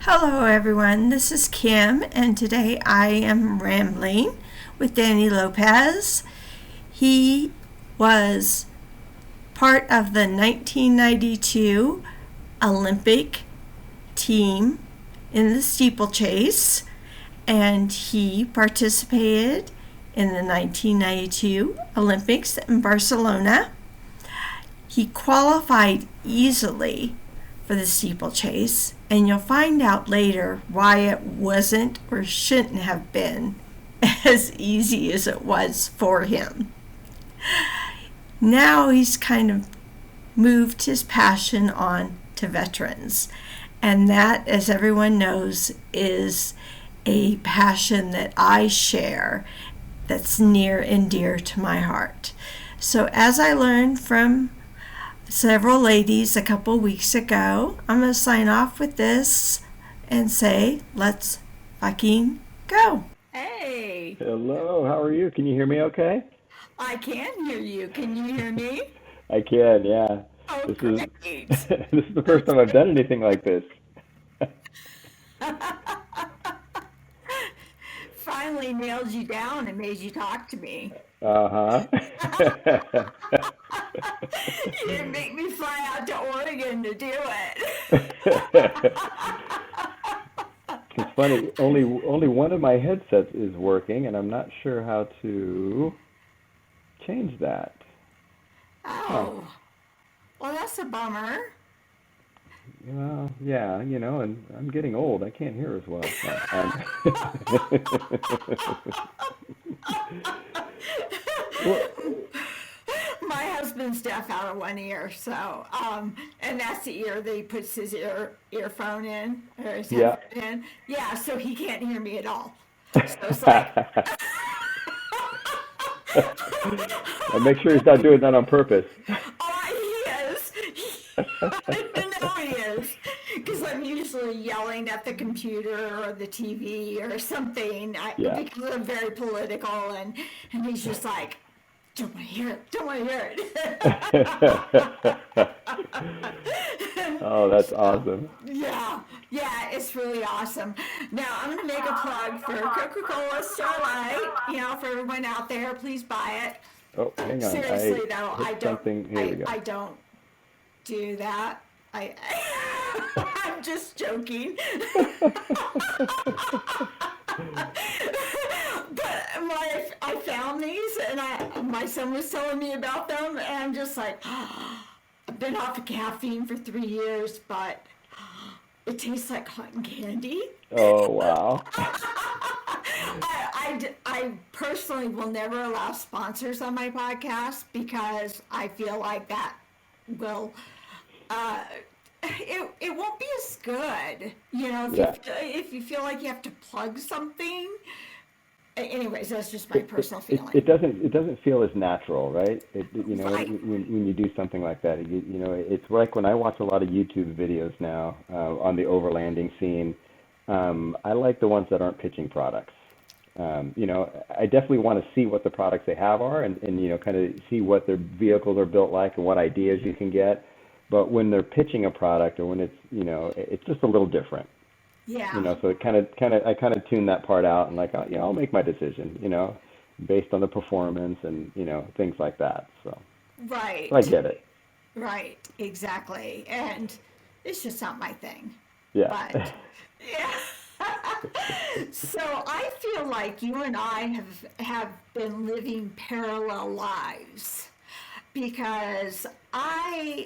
Hello, everyone. This is Kim, and today I am rambling with Danny Lopez. He was part of the 1992 Olympic team in the steeplechase, and he participated in the 1992 Olympics in Barcelona. He qualified easily for the steeplechase, and you'll find out later why it wasn't or shouldn't have been as easy as it was for him. Now he's kind of moved his passion on to veterans, and that, as everyone knows, is a passion that I share that's near and dear to my heart. So as I learned from several ladies a couple weeks ago, I'm going to sign off with this and say, let's fucking go. Hey. Hello, how are you? Can you hear me okay? I can hear you. Can you hear me? I can, yeah. Oh, This is great. this is the first time I've done anything like this. Finally nailed you down and made you talk to me. Uh-huh. You didn't make me fly out to Oregon to do it. It's funny, only one of my headsets is working, and I'm not sure how to change that. Huh. Oh, well, that's a bummer. Well, yeah, and I'm getting old. I can't hear as well. Well, My husband's deaf out of one ear, so and that's the ear that he puts his earphone in or his yeah. headphone in. Yeah, so he can't hear me at all. So it's like, And make sure he's not doing that on purpose. oh, he is. I know he is, because I'm usually yelling at the computer or the TV or something. Yeah. Because I'm very political, and he's just like, don't want to hear it. Don't want to hear it. Oh, that's awesome. Yeah, it's really awesome. Now I'm going to make a plug for Coca-Cola Starlight. For everyone out there, please buy it. Oh, hang on. Seriously, I though, I hit don't. something. Here we go. I don't do that. I I'm just joking. But I found these, and my son was telling me about them, and I'm just like, I've been off of caffeine for 3 years, but it tastes like cotton candy. Oh, wow. I personally will never allow sponsors on my podcast because I feel like that will, it won't be as good, Yeah. if you feel like you have to plug something. Anyways, that's just my It, it, personal it, feeling. it doesn't it doesn't feel as natural, right? Right. When you do something like that, it's like when I watch a lot of YouTube videos now on the overlanding scene. I like the ones that aren't pitching products. I definitely want to see what the products they have are, and kind of see what their vehicles are built like and what ideas you can get. But when they're pitching a product, or when it's just a little different. Yeah. So I kind of tune that part out, and like, I'll make my decision, based on the performance and, things like that. So I Right. get it. Right. Exactly. And it's just not my thing. Yeah. But yeah. So I feel like you and I have been living parallel lives because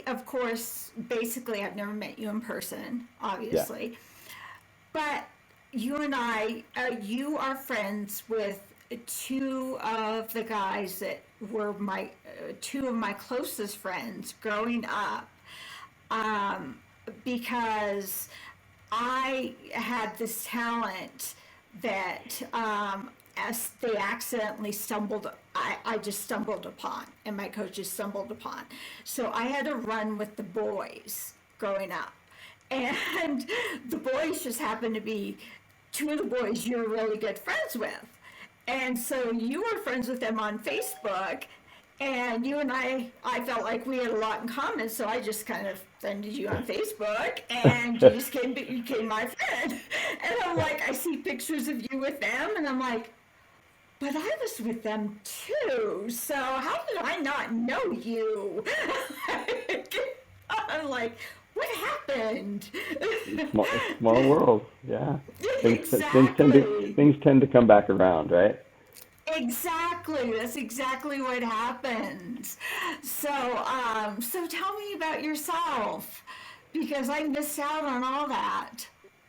of course, basically, I've never met you in person, Yeah. obviously, but you and you are friends with two of the guys that were two of my closest friends growing up, um, because I had this talent that as they accidentally I just stumbled upon, and my coaches stumbled upon. So I had to run with the boys growing up. And the boys just happened to be two of the boys you're really good friends with. And so you were friends with them on Facebook, And you and I felt like we had a lot in common, so I just kind of friended you on Facebook, and you just became my friend. And I'm like, I see pictures of you with them, and I'm like, but I was with them too. So how did I not know you? I'm like, what happened? Small world. Yeah. Exactly. Things tend to come back around, right? Exactly. That's exactly what happens. So tell me about yourself, because I missed out on all that.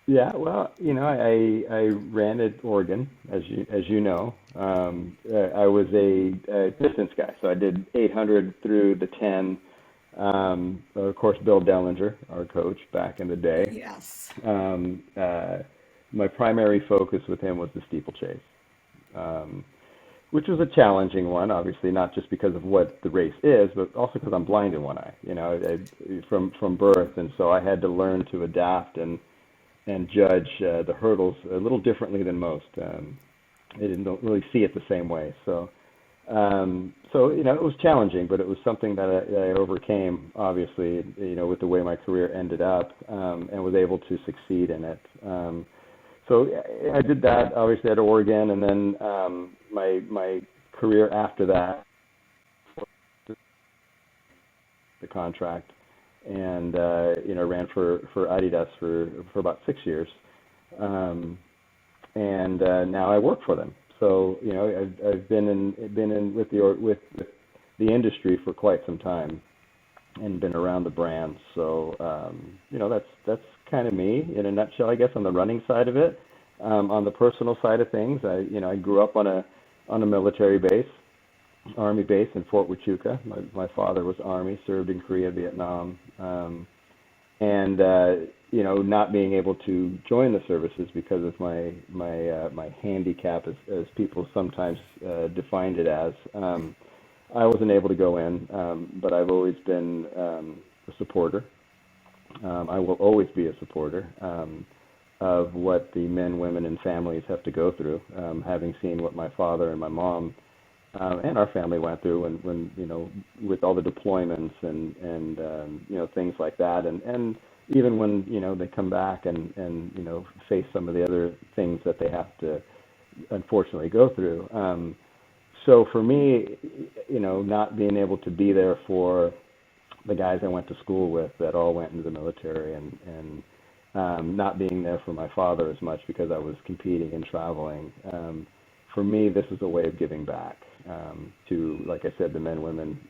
Yeah, well, I ran at Oregon, as you know. I was a distance guy, so I did 800 through the 10. Of course, Bill Dellinger, our coach back in the day. Yes. Um, uh, my primary focus with him was the steeplechase, um, which was a challenging one, obviously not just because of what the race is, but also because I'm blind in one eye, from birth, and so I had to learn to adapt and judge the hurdles a little differently than most. They didn't really see it the same way. So it was challenging, but it was something that I overcame, obviously, with the way my career ended up, and was able to succeed in it. So I did that, obviously, at Oregon, and then my career after that, the contract, and ran for Adidas for about 6 years, um, and now I work for them. So I've been in with the industry for quite some time, and been around the brand. So that's kind of me in a nutshell, I guess, on the running side of it. On the personal side of things, I grew up on a military base, Army base in Fort Huachuca. My father was Army, served in Korea, Vietnam, and not being able to join the services because of my handicap, as people sometimes defined it as. I wasn't able to go in, but I've always been a supporter. I will always be a supporter of what the men, women, and families have to go through, having seen what my father and my mom and our family went through when with all the deployments and things like that, and even when they come back and face some of the other things that they have to unfortunately go through. So for me, not being able to be there for the guys I went to school with that all went into the military, and not being there for my father as much because I was competing and traveling. For me, this is a way of giving back to, like I said, the men, women.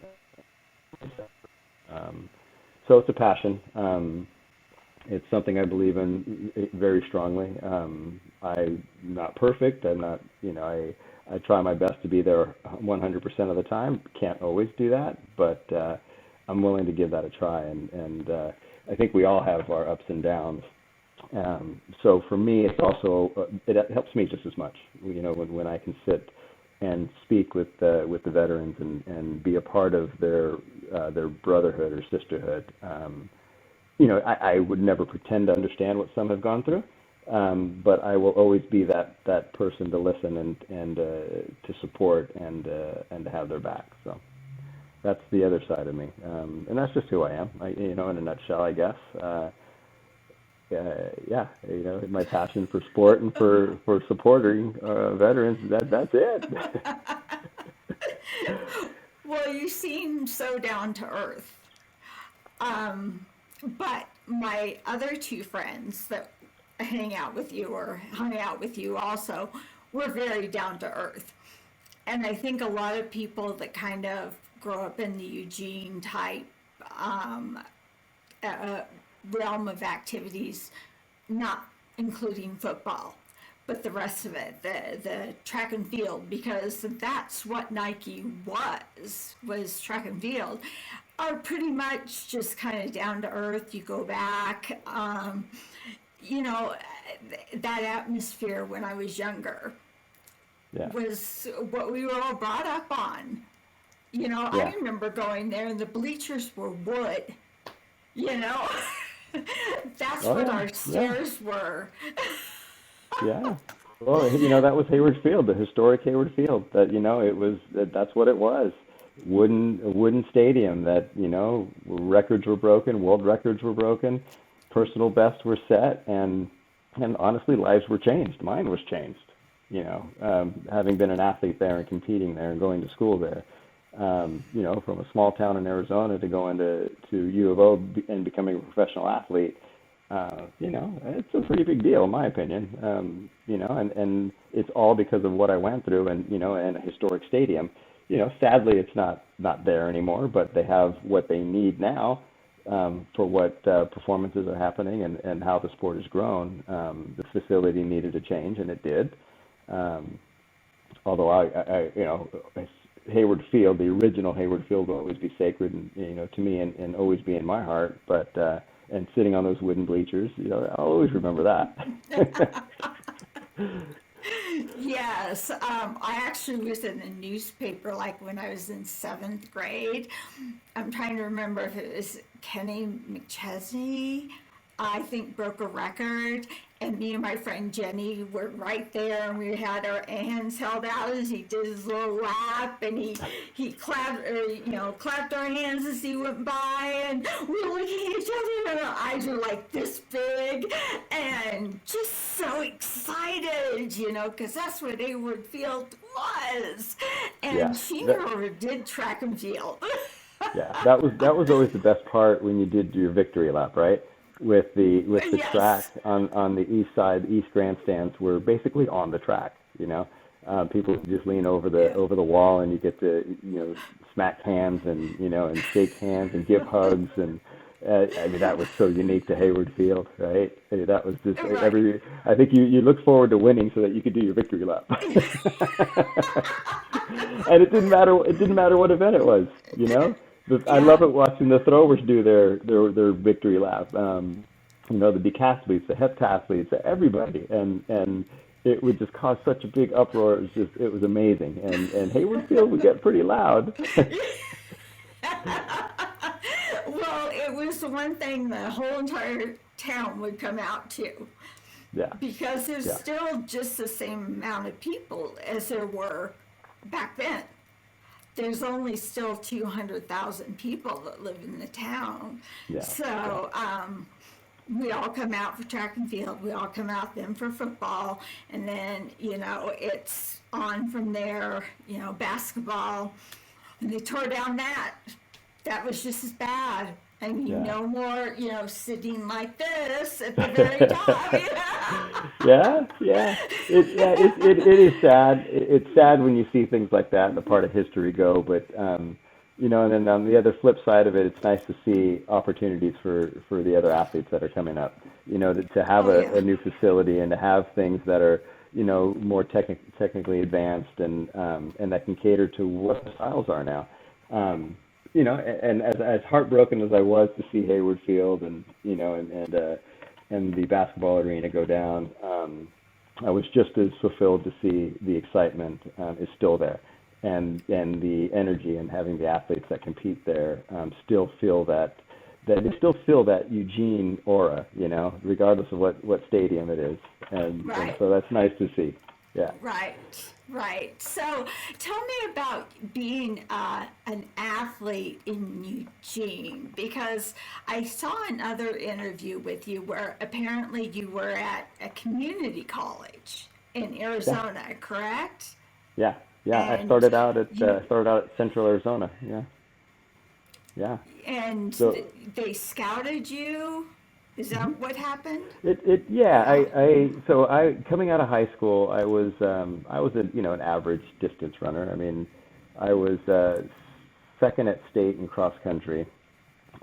So it's a passion. It's something I believe in very strongly. I'm not perfect. I'm not, I try my best to be there 100% of the time. Can't always do that, but I'm willing to give that a try. And I think we all have our ups and downs. So for me, it's also it helps me just as much. When I can sit and speak with the veterans and be a part of their brotherhood or sisterhood. I would never pretend to understand what some have gone through, but I will always be that person to listen and to support and to have their back. So that's the other side of me, and that's just who I am. In a nutshell, I guess. Yeah, my passion for sport and for supporting veterans. That's it. Well, you seem so down to earth. Um, but my other two friends that hang out with you or hung out with you also were very down to earth. And I think a lot of people that kind of grow up in the Eugene type um, uh, realm of activities, not including football, but the rest of it, the track and field, because that's what Nike was track and field, are pretty much just kind of down to earth. You go back, you know, that atmosphere when I was younger Yeah, was what we were all brought up on. You know, I yeah. remember going there and the bleachers were wood, you know. That's Oh what yeah, our yeah, stairs were. yeah. Well, that was Hayward Field, the historic Hayward Field. That it was. That's what it was. a wooden stadium that, records were broken, world records were broken, personal bests were set, and honestly, lives were changed. Mine was changed, having been an athlete there and competing there and going to school there. From a small town in Arizona to go to U of O and becoming a professional athlete, it's a pretty big deal in my opinion. And it's all because of what I went through and a historic stadium. Sadly it's not there anymore, but they have what they need now for what performances are happening and how the sport has grown. The facility needed to change, and it did. Although Hayward Field, the original Hayward Field, will always be sacred, and to me, and always be in my heart. But and sitting on those wooden bleachers, I'll always remember that. Yes, I actually was in a newspaper like when I was in seventh grade. I'm trying to remember if it was Kenny McChesney, I think, broke a record, and me and my friend Jenny were right there, and we had our hands held out as he did his little lap, and he clapped, clapped our hands as he went by, and we were looking at each other, and our eyes were like this big, and just so excited, because that's what Hayward Field was, and Yeah, she that, never did track and field. yeah, that was always the best part when you did your victory lap, right? With the track Yes. on the east side, the east grandstands were basically on the track. People would just lean Yeah. over the wall, and you get to smack hands and shake hands and give hugs, and I mean that was so unique to Hayward Field, right? I mean, that was just Right. I think you looked forward to winning so that you could do your victory lap. And it didn't matter what event it was, you know. I love Yeah. it watching the throwers do their victory lap. The decathletes, the heptathletes, everybody, and it would just cause such a big uproar. It was amazing, and Hayward Field would get pretty loud. Well, it was the one thing the whole entire town would come out to Yeah, because there's yeah, still just the same amount of people as there were back then. There's only still 200,000 people that live in the town. yeah, yeah, So we all come out for track and field. We all come out then for football. And then, it's on from there, basketball. And they tore down that. That was just as bad. I mean, yeah. no more, sitting like this at the very top. Yeah, yeah. It is sad. It's sad when you see things like that and the part of history go. But and then on the other flip side of it, it's nice to see opportunities for the other athletes that are coming up. To have Oh, yeah. a new facility and to have things that are more technically advanced and that can cater to what the styles are now. And as heartbroken as I was to see Hayward Field and the basketball arena go down, I was just as fulfilled to see the excitement is still there, and the energy and having the athletes that compete there still feel that they still feel that Eugene aura, regardless of what stadium it is, and Right. so that's nice to see. Yeah. Right, right. So tell me about being an athlete in Eugene because I saw another interview with you where apparently you were at a community college in Yeah. Arizona, correct? Yeah, yeah. I And started out at you Central Arizona. Yeah, yeah. and So they scouted you. Is that what happened? yeah. Yeah. So coming out of high school, I was an average distance runner. I mean, I was second at state in cross country,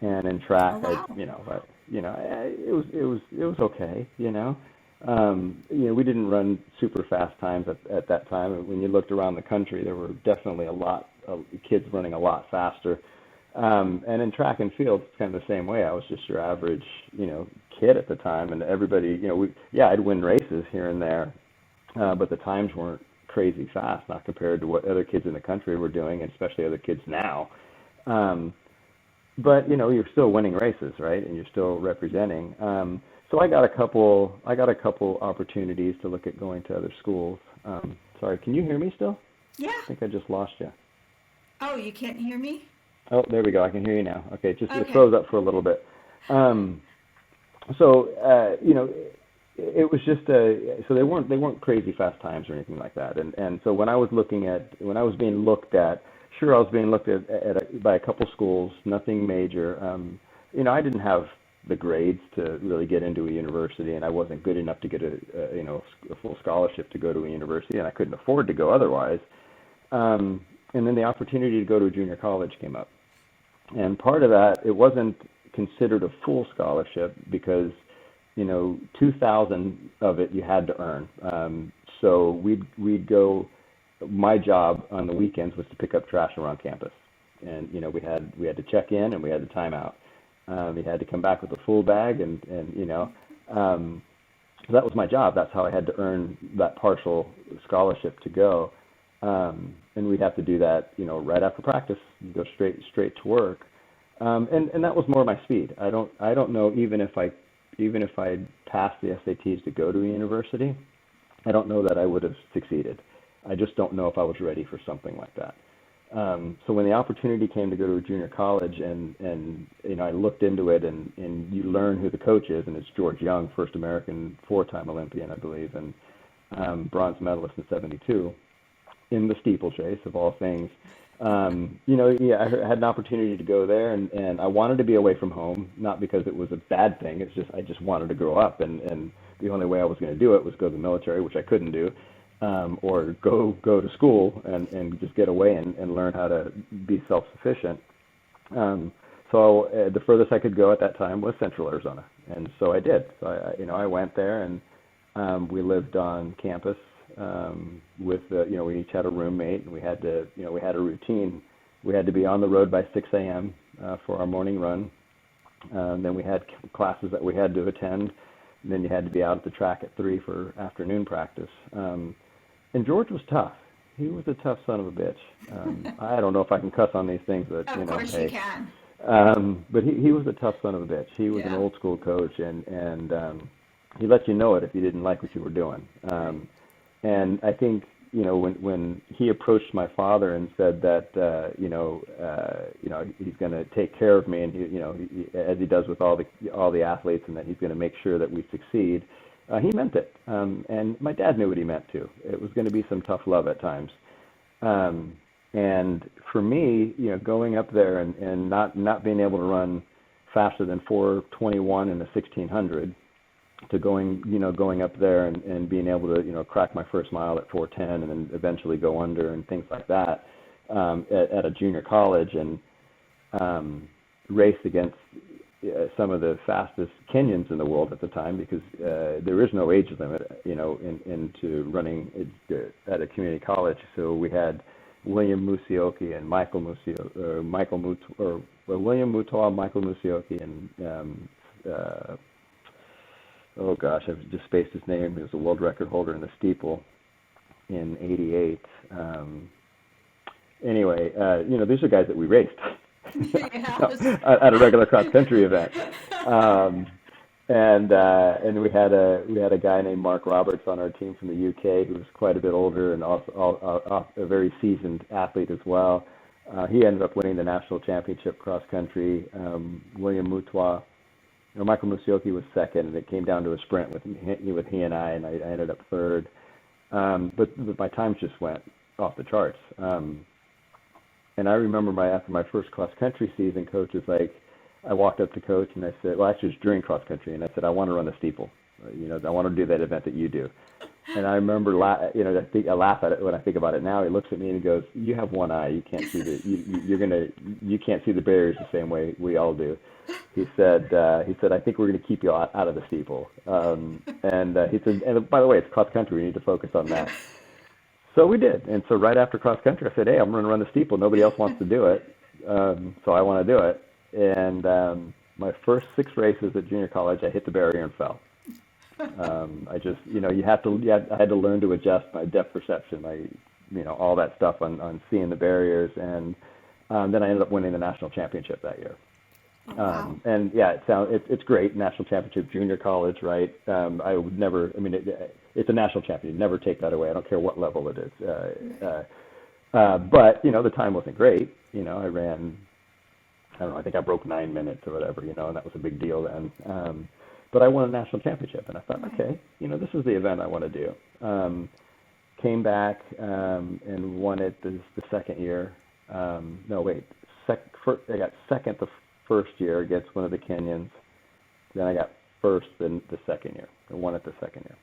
and in track, Oh wow. it was okay. We didn't run super fast times at that time. And when you looked around the country, there were definitely a lot of kids running a lot faster. And in track and field, it's kind of the same way. I was just your average, kid at the time, and everybody, I'd win races here and there, but the times weren't crazy fast, not compared to what other kids in the country were doing, and especially other kids now. Um, but you're still winning races, right? And you're still representing. So I got a couple opportunities to look at going to other schools. Sorry, can you hear me still? Yeah. I think I just lost you. Oh, you can't hear me? Oh, there we go. I can hear you now. Okay, just it Okay. froze up for a little bit. Um, it was just so they weren't crazy fast times or anything like that. And so when I was being looked at, sure, I was being looked at by a couple schools, nothing major. I didn't have the grades to really get into a university, and I wasn't good enough to get a full scholarship to go to a university, and I couldn't afford to go otherwise. And then the opportunity to go to a junior college came up. And part of that, it wasn't considered a full scholarship because, 2,000 of it you had to earn. So we'd go. My job on the weekends was to pick up trash around campus, and we had to check in and we had to time out. We had to come back with a full bag, and so that was my job. That's how I had to earn that partial scholarship to go. And we'd have to do that, right after practice. You go straight to work. And that was more my speed. I don't know, even if I passed the SATs to go to a university, I don't know that I would have succeeded. I just don't know if I was ready for something like that. So when the opportunity came to go to a junior college, and I looked into it, and you learn who the coach is, and it's George Young, first American four-time Olympian, I believe, and bronze medalist in '72 in the steeplechase of all things. Yeah, I had an opportunity to go there, and I wanted to be away from home, not because it was a bad thing. It's just I just wanted to grow up, and the only way I was going to do it was go to the military, which I couldn't do, or go to school and just get away and learn how to be self-sufficient. So the furthest I could go at that time was Central Arizona, and so I did. So I went there, and we lived on campus we each had a roommate, and we had a routine. We had to be on the road by 6 a.m. For our morning run. Then we had classes that we had to attend, and then you had to be out at the track at 3 for afternoon practice. And George was tough. He was a tough son of a bitch. I don't know if I can cuss on these things, but Of course you hey. can. But he was a tough son of a bitch. He was an Yeah. old school coach, and he let you know it if you didn't like what you were doing. And I think, when he approached my father and said that, he's going to take care of me, and as he does with all the athletes, and that he's going to make sure that we succeed, he meant it. And my dad knew what he meant too. It was going to be some tough love at times. And for me, going up there and not being able to run faster than 4:21 in the 1600, to going up there and being able to crack my first mile at 4:10, and then eventually go under and things like that, at a junior college, and race against some of the fastest Kenyans in the world at the time, because there is no age limit into running at a community college. So we had William Musioki and William Mutoa, Michael Musioki, and oh gosh, I've just spaced his name. He was a world record holder in the steeple in '88. Anyway, these are guys that we raced Yes. at a regular cross country event. And we had a guy named Mark Roberts on our team from the UK, who was quite a bit older, and also a very seasoned athlete as well. He ended up winning the national championship cross country. William Mutoa, Michael Musioki was second, and it came down to a sprint with he and I ended up third. But my times just went off the charts. And I remember after my first cross country season, coach was like, I walked up to coach and I said, well, actually it was during cross country, and I said, I want to run the steeple. I want to do that event that you do. And I remember, I laugh at it when I think about it now. He looks at me and he goes, "You have one eye. You can't see you can't see the barriers the same way we all do." He said, "I think we're going to keep you out of the steeple." He said, "And by the way, it's cross country. We need to focus on that." So we did. And so right after cross country, I said, "Hey, I'm going to run the steeple. Nobody else wants to do it, so I want to do it." And my first 6 races at junior college, I hit the barrier and fell. I just, I had to learn to adjust my depth perception, all that stuff on seeing the barriers, and then I ended up winning the national championship that year. Oh, wow. And yeah, it's great, national championship, junior college, right? I would never, it's a national championship. Never take that away. I don't care what level it is. But, the time wasn't great. I ran, I don't know, I think I broke 9 minutes or whatever, and that was a big deal then. But I won a national championship, and I thought, okay, this is the event I want to do. Came back and won it the second year. No, wait, I got second the first year against one of the Kenyans. Then I got first the second year. I won it the second year.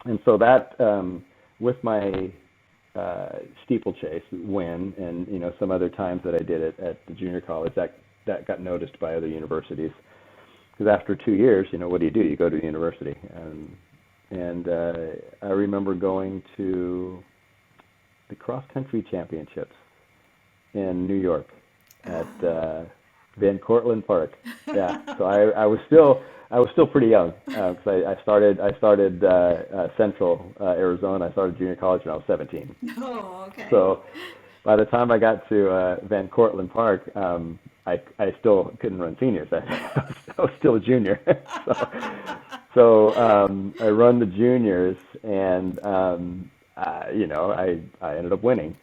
And so that, with my steeplechase win and, some other times that I did it at the junior college, that got noticed by other universities. Because after 2 years, what do? You go to the university. And I remember going to the cross-country championships in New York at Van Cortlandt Park. Yeah, so I was still pretty young because I started Central Arizona. I started junior college when I was 17. Oh, okay. So by the time I got to Van Cortlandt Park, I still couldn't run seniors. I was still a junior. So I run the juniors, and I ended up winning.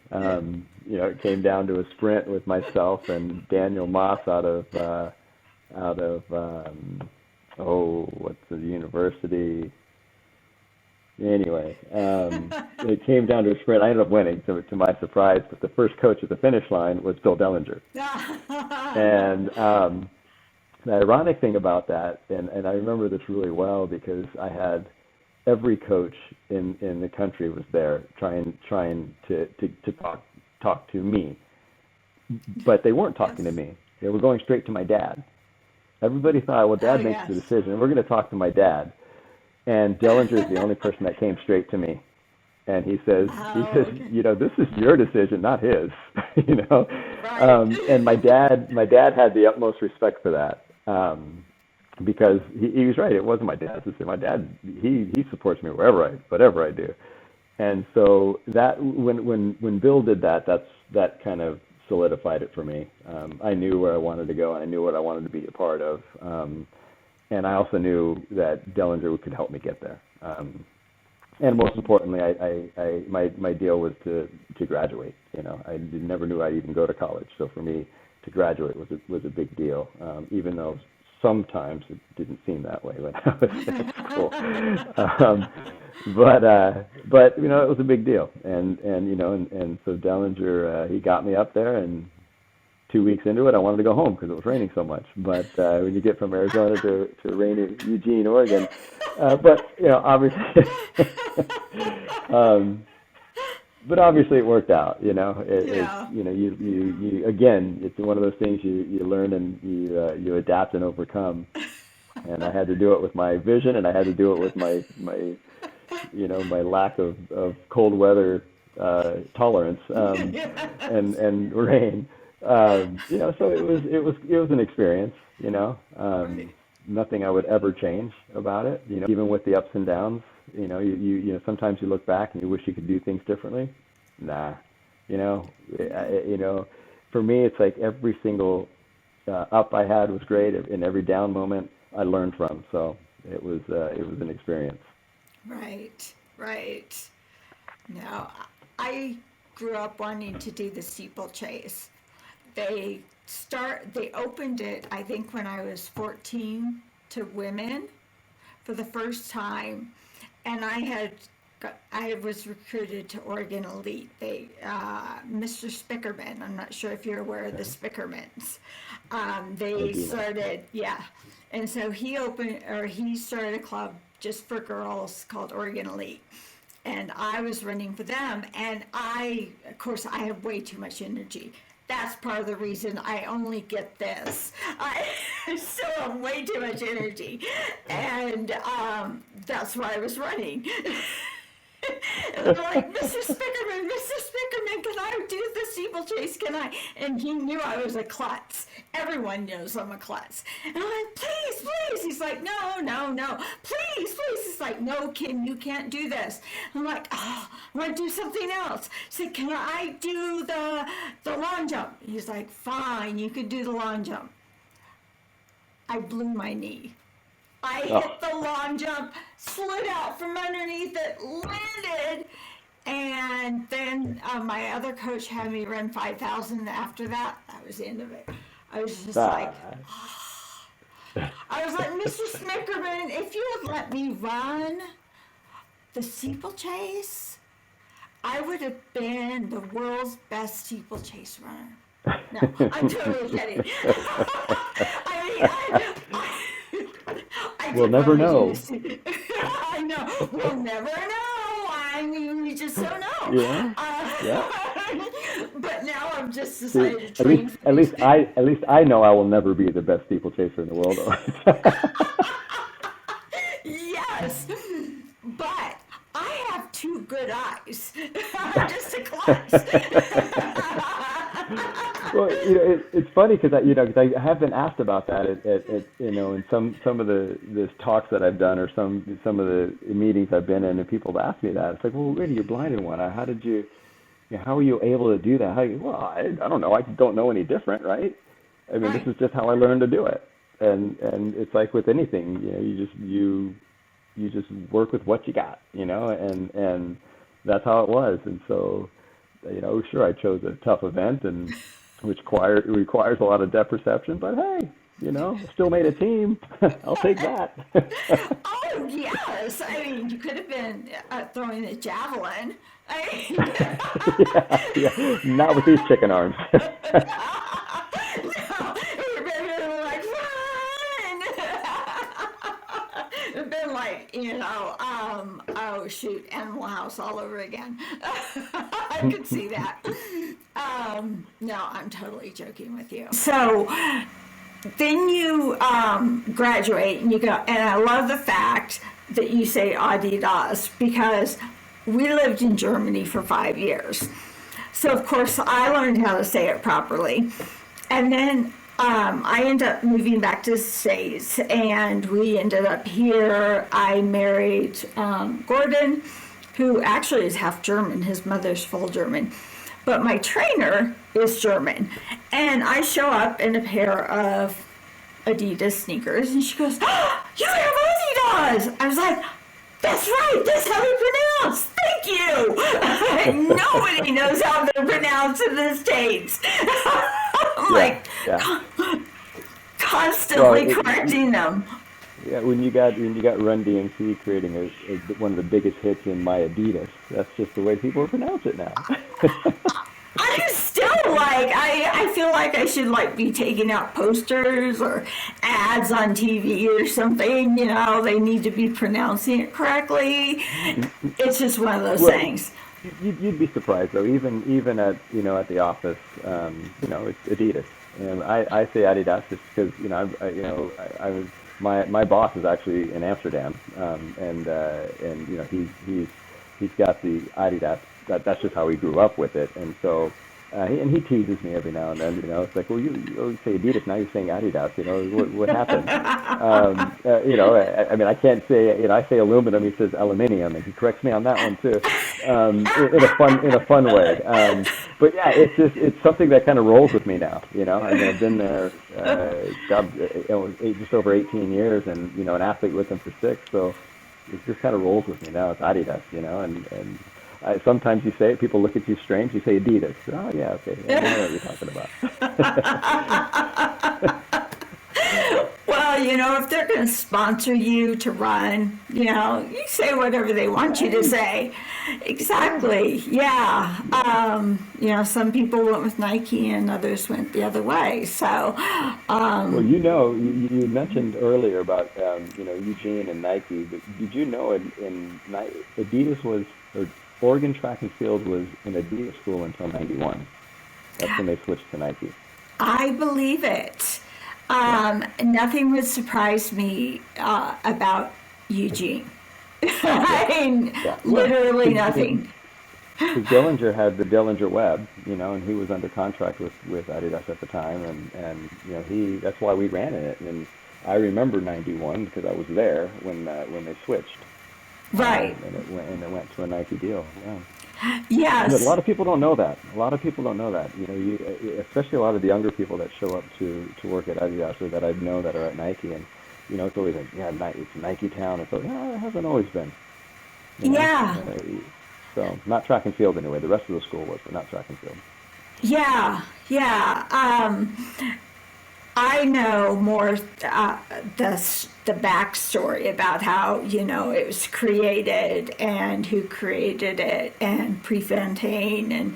It came down to a sprint with myself and Daniel Moss out of what's the university? Anyway, it came down to a sprint. I ended up winning, to my surprise. But the first coach at the finish line was Bill Dellinger. And the ironic thing about that, and I remember this really well because I had every coach in the country was there trying to talk to me, but they weren't talking to me. They were going straight to my dad. Everybody thought, well, Dad makes the decision. We're going to talk to my dad. And Dellinger is the only person that came straight to me. And he says, this is your decision, not his, Right. And my dad had the utmost respect for that. Because he was right. It wasn't my dad's decision. My dad, he supports me whatever I do. And so that when Bill did that, that kind of solidified it for me. I knew where I wanted to go, and I knew what I wanted to be a part of. And I also knew that Dellinger could help me get there. And most importantly, my deal was to graduate. I never knew I'd even go to college. So for me, to graduate was a big deal, even though sometimes it didn't seem that way when I was in school. But it was a big deal. And so Dellinger, he got me up there, and 2 weeks into it, I wanted to go home because it was raining so much. But when you get from Arizona to rainy Eugene, Oregon, obviously, but obviously it worked out. You again, it's one of those things you learn and you adapt and overcome. And I had to do it with my vision, and I had to do it with my my lack of cold weather tolerance and rain. So it was an experience, right. Nothing I would ever change about it, even with the ups and downs, you sometimes you look back and you wish you could do things differently. Nah, for me, it's like every single up I had was great, and every down moment I learned from. So it was an experience. Right. Now, I grew up wanting to do the steeplechase. They opened it, I think, when I was 14 to women for the first time, and I was recruited to Oregon Elite. Mr. Spickerman, I'm not sure if you're aware of the Spickermans. They started, and so he started a club just for girls called Oregon Elite. And I was running for them, and of course, I have way too much energy. That's part of the reason I only get this. I still have way too much energy, and that's why I was running. And they're like, Mr. Spickerman, can I do the steeplechase? Can I? And he knew I was a klutz. Everyone knows I'm a klutz. And I'm like, please. He's like, no. Please. He's like, no, Kim, you can't do this. I'm like, I want to do something else. I said, can I do the long jump? He's like, fine, you can do the long jump. I blew my knee. I hit the long jump, slid out from underneath it, landed, And then my other coach had me run 5,000. After that, that was the end of it. I was just like, Ah. I was like, Mr. Snickerman, if you had let me run the steeplechase, I would have been the world's best steeplechase runner. No, I'm totally kidding. I We'll could never probably do know. this. I know. We'll never know. I mean, we just don't know. Yeah. Yeah. But now I've just See, decided to train for at these. least I know I will never be the best steeplechaser in the world. Yes, but I have two good eyes. I'm just a klutz. Well, it's funny because I have been asked about that in some of the talks that I've done or some of the meetings I've been in, and people have asked me that. It's like, well, wait, you're blind in one eye. How did you? How are you able to do that? Well, I don't know. I don't know any different, right? I mean, this Right, is just how I learned to do it. And it's like with anything, you just work with what you got, and that's how it was. And so, sure, I chose a tough event and which requires a lot of depth perception, but hey, still made a team. I'll take that. oh, yes. I mean, you could have been throwing a javelin. I Yeah, yeah, not with these chicken arms. no, you're like, run! It'd been like, oh shoot, Animal House all over again. I could see that. No, I'm totally joking with you. So then you graduate and you go, and I love the fact that you say Adidas because we lived in Germany for 5 years. So of course I learned how to say it properly. And then I ended up moving back to the States and we ended up here. I married Gordon, who actually is half German. His mother's full German. But my trainer is German. And I show up in a pair of Adidas sneakers and she goes, oh, you have Adidas! I was like, that's right, that's how they're pronounced. Thank you. Nobody knows how they're pronounced in the States. I'm Yeah, like yeah. Well, constantly correcting them. yeah, when you got Run DMC creating one of the biggest hits in my Adidas, that's just the way people pronounce it now. I'm still like I feel like I should like be taking out posters or ads on TV or something. They need to be pronouncing it correctly. It's just one of those Well, things. you'd be surprised though, even at at the office, it's Adidas, and I say Adidas just because I was my boss is actually in Amsterdam, and he's got the Adidas. That's just how he grew up with it, and so. He teases me every now and then, It's like, well, you always say Adidas, now you're saying Adidas, what happened? I mean, I can't say, I say aluminum, he says aluminium, and he corrects me on that one too, in a fun way. But yeah, it's something that kind of rolls with me now, I mean, I've been there, just over 18 years, and an athlete with them for 6, so it just kind of rolls with me now. It's Adidas, and sometimes you say it, people look at you strange. You say Adidas. Oh yeah, okay, yeah, I know what you're talking about. Well, if they're going to sponsor you to run, you say whatever they want you to Right. say. Yeah. Exactly. Yeah. Some people went with Nike and others went the other way. So, Well, um, you mentioned earlier about Eugene and Nike, but did you know Adidas was or Oregon Track and Field was an Adidas school until '91. That's when they switched to Nike. I believe it. Yeah. Nothing would surprise me about Eugene. Yeah. I mean, Yeah. Well, literally because nothing. Dillinger had the Dillinger Web, and he was under contract with Adidas at the time, and he that's why we ran in it. And I remember '91 because I was there when they switched, Right. and it went to a Nike deal. Yeah. But a Yes. lot of people don't know that. A lot of people don't know that. Especially a lot of the younger people that show up to work at Adidas or that I know that are at Nike, and it's always like, yeah, it's Nike Town. It's like, yeah, it hasn't always been. You know, Yeah. uh, So not track and field anyway. The rest of the school was, but not track and field. Yeah, yeah. I know more the backstory about how it was created and who created it and preventing, and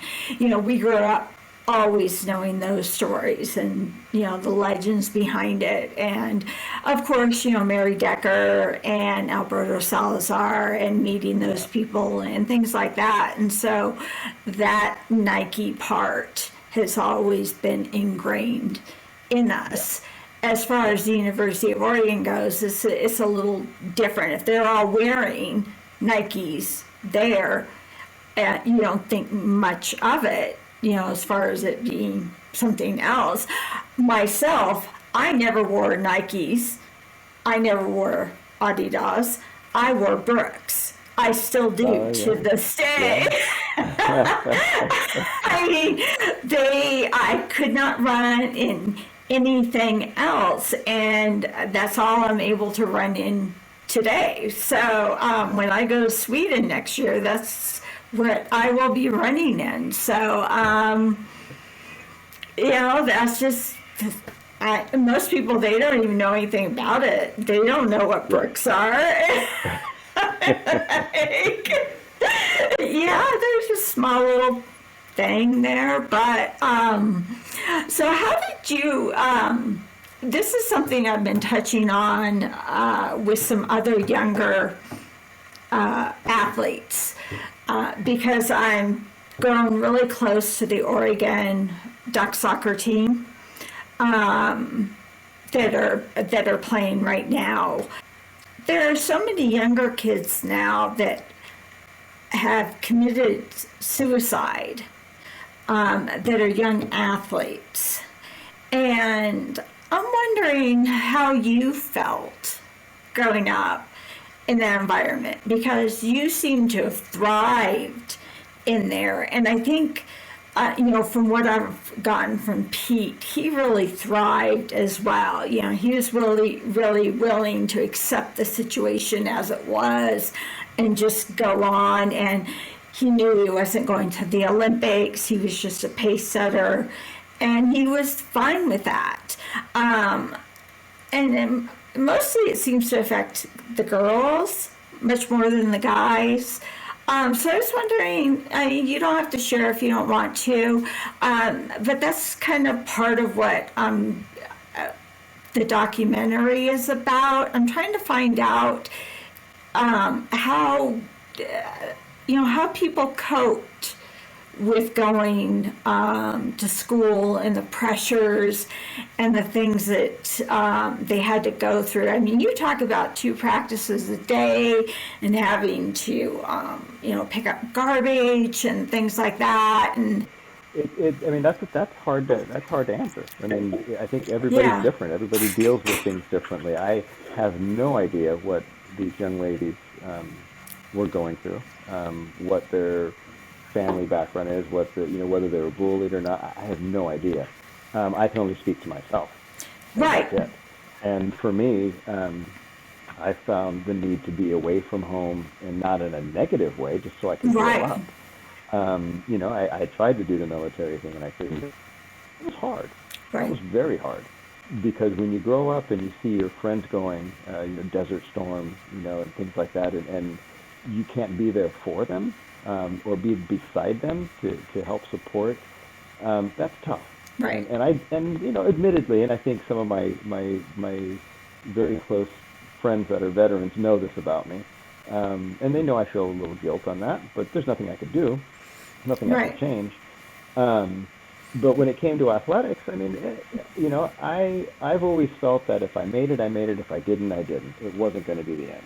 we grew up always knowing those stories and the legends behind it, and of course Mary Decker and Alberto Salazar and meeting those people and things like that, and so that Nike part has always been ingrained in us. As far as the University of Oregon goes, it's a little different. If they're all wearing Nikes there, you don't think much of it, as far as it being something else. Myself, I never wore Nikes. I never wore Adidas. I wore Brooks. I still do to this day. I mean, I could not run in anything else, and that's all I'm able to run in today. So when I go to Sweden next year, that's what I will be running in. So that's just most people, they don't even know anything about it. They don't know what Brooks are. Yeah, there's a small little thing there, but so how did you this is something I've been touching on with some other younger athletes, because I'm growing really close to the Oregon Duck soccer team that are playing right now. There are so many younger kids now that have committed suicide, that are young athletes. And I'm wondering how you felt growing up in that environment, because you seem to have thrived in there. And I think, from what I've gotten from Pete, he really thrived as well. He was really, really willing to accept the situation as it was and just go on. And he knew he wasn't going to the Olympics. He was just a pace setter, and he was fine with that. And then mostly it seems to affect the girls much more than the guys. So I was wondering, you don't have to share if you don't want to, but that's kind of part of what the documentary is about. I'm trying to find out how people coped with going to school and the pressures and the things that they had to go through. I mean, you talk about 2 practices a day and having to, pick up garbage and things like that. And I mean, that's hard to answer. I mean, I think everybody's different. Everybody deals with things differently. I have no idea what these young ladies were going through, what their family background is, whether they were bullied or not. I have no idea. I can only speak to myself. Right. That's it. And for me, I found the need to be away from home, and not in a negative way, just so I could grow up. I tried to do the military thing, and I figured it was hard. Right. It was very hard, because when you grow up and you see your friends going, Desert Storm, and things like that, and you can't be there for them, or be beside them to help support, that's tough. Right. And admittedly, and I think some of my very close friends that are veterans know this about me, and they know I feel a little guilt on that, but there's nothing I could do, nothing I could change. But when it came to athletics, I mean, I've always felt that if I made it, I made it. If I didn't, I didn't. It wasn't going to be the end.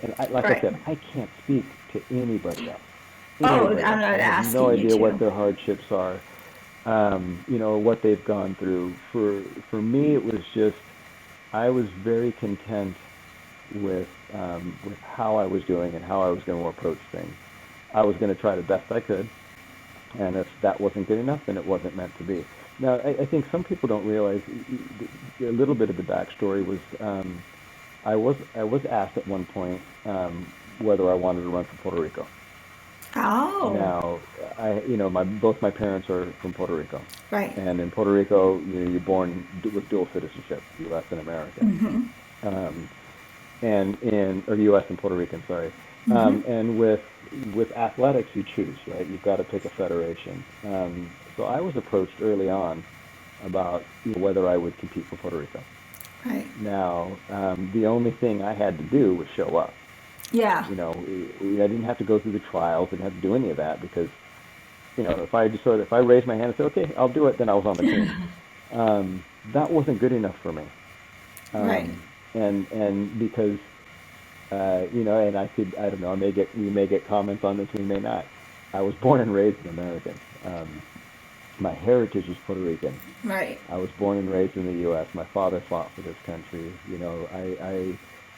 And I said, I can't speak to anybody else. I'm not asking you to. I have no idea what their hardships are, what they've gone through. For me, it was just, I was very content with how I was doing and how I was going to approach things. I was going to try the best I could, and if that wasn't good enough, then it wasn't meant to be. Now, I think some people don't realize a little bit of the backstory was, I was asked at one point whether I wanted to run for Puerto Rico. Oh, Now, both my parents are from Puerto Rico, right. and in Puerto Rico, you're born with dual citizenship, U.S. and American, Mm-hmm. um, and or U.S. and Puerto Rican, sorry. Mm-hmm. And with athletics, you choose, right? You've got to pick a federation. So I was approached early on about whether I would compete for Puerto Rico. Right. Now, the only thing I had to do was show up. Yeah. I didn't have to go through the trials, didn't have to do any of that because, if I raised my hand and said, okay, I'll do it, then I was on the team. That wasn't good enough for me. Right. And because, and I don't know, we may get comments on this, we may not. I was born and raised an American. My heritage is Puerto Rican. Right. I was born and raised in the U.S. My father fought for this country.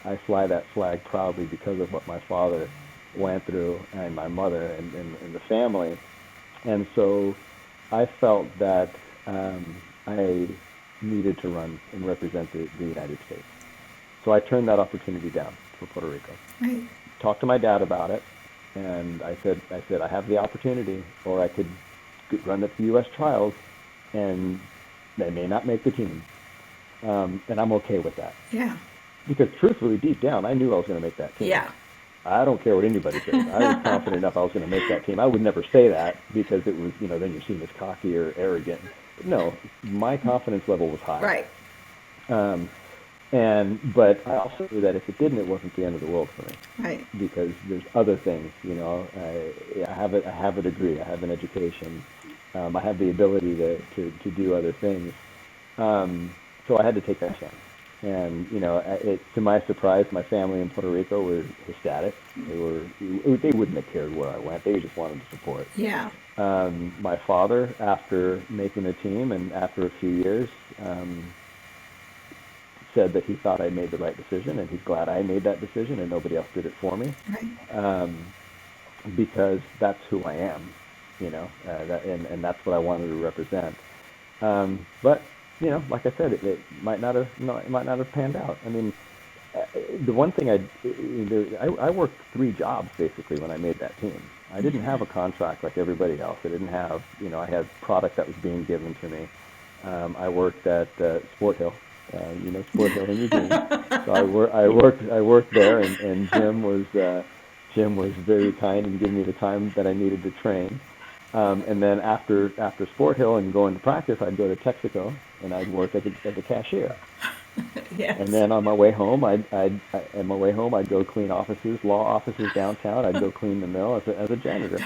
I fly that flag proudly because of what my father went through and my mother and the family. And so I felt that I needed to run and represent the United States. So I turned that opportunity down for Puerto Rico. Right. Talked to my dad about it, and I said I have the opportunity, or I could run at the U.S. trials, and they may not make the team, and I'm okay with that Yeah. because truthfully, deep down, I knew I was going to make that team. Yeah. I don't care what anybody says. I was confident enough I was going to make that team. I would never say that because it was, then you're seen as cocky or arrogant. No, my confidence level was high. Right. Um, but I also knew that if it didn't, it wasn't the end of the world for me Right. because there's other things. I have a degree. I have an education. I have the ability to do other things. So I had to take that chance. And to my surprise, my family in Puerto Rico were ecstatic. They wouldn't have cared where I went. They just wanted to support. Yeah. My father, after making the team and after a few years, said that he thought I made the right decision, and he's glad I made that decision and nobody else did it for me, Right. because that's who I am, and that's what I wanted to represent. But like I said, it might not have no, it might not have panned out. I mean, the one thing I worked 3 jobs basically when I made that team. I didn't have a contract like everybody else. I didn't have, I had product that was being given to me. I worked at Sport Hill, Sport Hill in Eugene. So I worked there, and Jim was very kind and gave me the time that I needed to train. And then after Sport Hill and going to practice, I'd go to Texaco and I'd work as a cashier. And Yes. then on my way home, I'd go clean offices, law offices downtown. I'd go clean the mill as a janitor,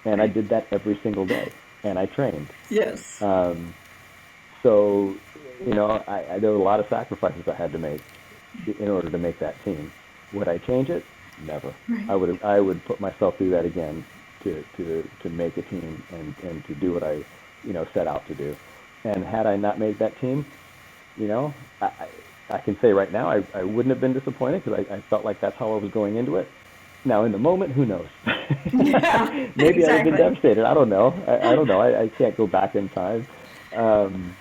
and I Right. did that every single day. And I trained. Yes. Um, so, there were a lot of sacrifices I had to make in order to make that team. Would I change it? Never. Right. I would put myself through that again to make a team and to do what I, set out to do. And had I not made that team, you know, I, I can say right now I wouldn't have been disappointed because I felt like that's how I was going into it. Now, in the moment, who knows? Yeah. Maybe I'd have been Exactly. devastated. I don't know. I don't know. I can't go back in time. Um,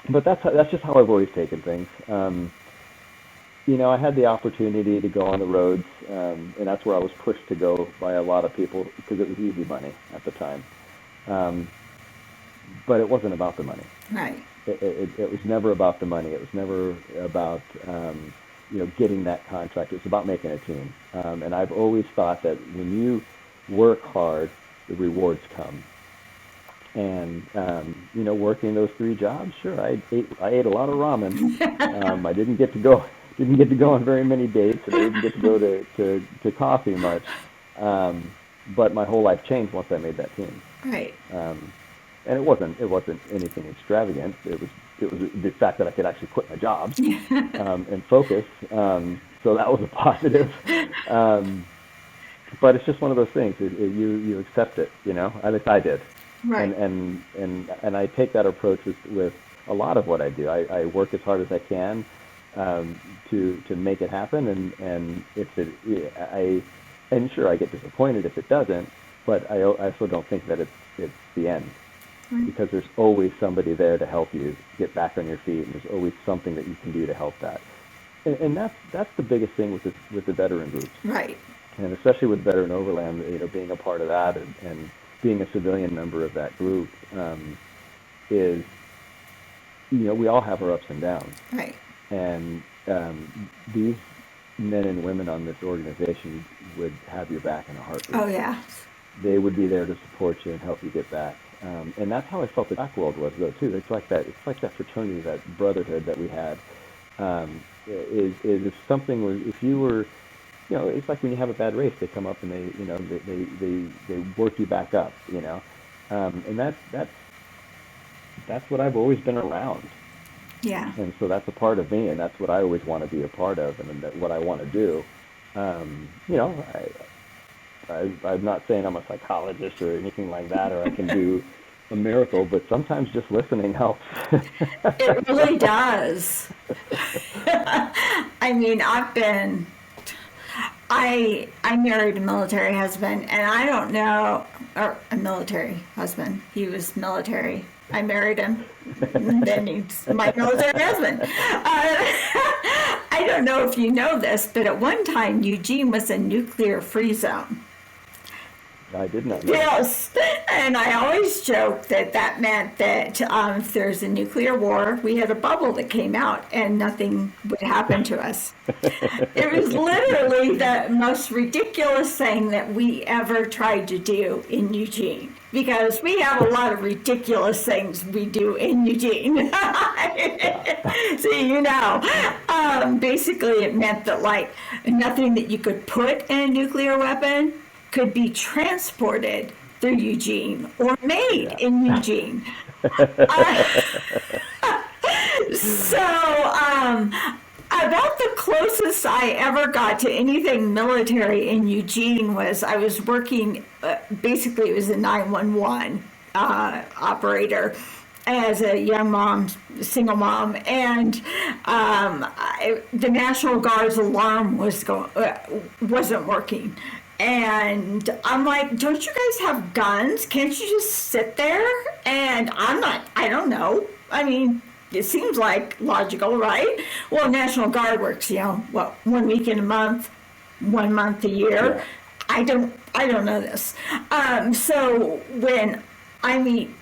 but that's just how I've always taken things. I had the opportunity to go on the roads, and that's where I was pushed to go by a lot of people because it was easy money at the time. Um, but it wasn't about the money. Right. It was never about the money. It was never about getting that contract. It was about making a team. And I've always thought that when you work hard, the rewards come. And working those 3 jobs, sure, I ate a lot of ramen. I didn't get to go on very many dates, and I didn't get to go to coffee much. But my whole life changed once I made that team. Right. Um, and it wasn't anything extravagant. It was the fact that I could actually quit my jobs and focus. So that was a positive. Um, but it's just one of those things. You accept it, At least I did, and Right. and and I take that approach with a lot of what I do. I work as hard as I can um, to make it happen, and if it I and sure I get disappointed if it doesn't, but I also don't think that it's the end Right. because there's always somebody there to help you get back on your feet, and there's always something that you can do to help that. And that's the biggest thing with the veteran groups. Right. and especially with Veteran Overland, being a part of that and being a civilian member of that group, is, we all have our ups and downs. Right. And these men and women on this organization would have your back in a heartbeat. Oh, yeah. They would be there to support you and help you get back. And that's how I felt the track world was, though, too. It's like that fraternity, that brotherhood that we had. Is if something was, if you were, it's like when you have a bad race, they come up and they work you back up, and that's what I've always been around. Yeah. And so that's a part of me, and that's what I always want to be a part of, and what I want to do. I'm not saying I'm a psychologist or anything like that, or I can do a miracle, but sometimes just listening helps. It really does. I mean, I married a military husband, and I don't know, or a military husband. He was military. I married him, and then he's my military husband. I don't know if you know this, but at one time, Eugene was a nuclear-free zone. I did not know. Yes, and I always joke that meant that if there's a nuclear war, we had a bubble that came out and nothing would happen to us. It was literally the most ridiculous thing that we ever tried to do in Eugene, because we have a lot of ridiculous things we do in Eugene. So, basically it meant that, like, nothing that you could put in a nuclear weapon could be transported through Eugene or made in Eugene. About the closest I ever got to anything military in Eugene was I was working, basically it was a 911 operator as a young mom, single mom, and the National Guard's alarm wasn't working. And I'm like, don't you guys have guns? Can't you just sit there? And I don't know. I mean, it seems like logical, right? Well, National Guard works, 1 week in a month, 1 month a year. Yeah. I don't know this. So when I meet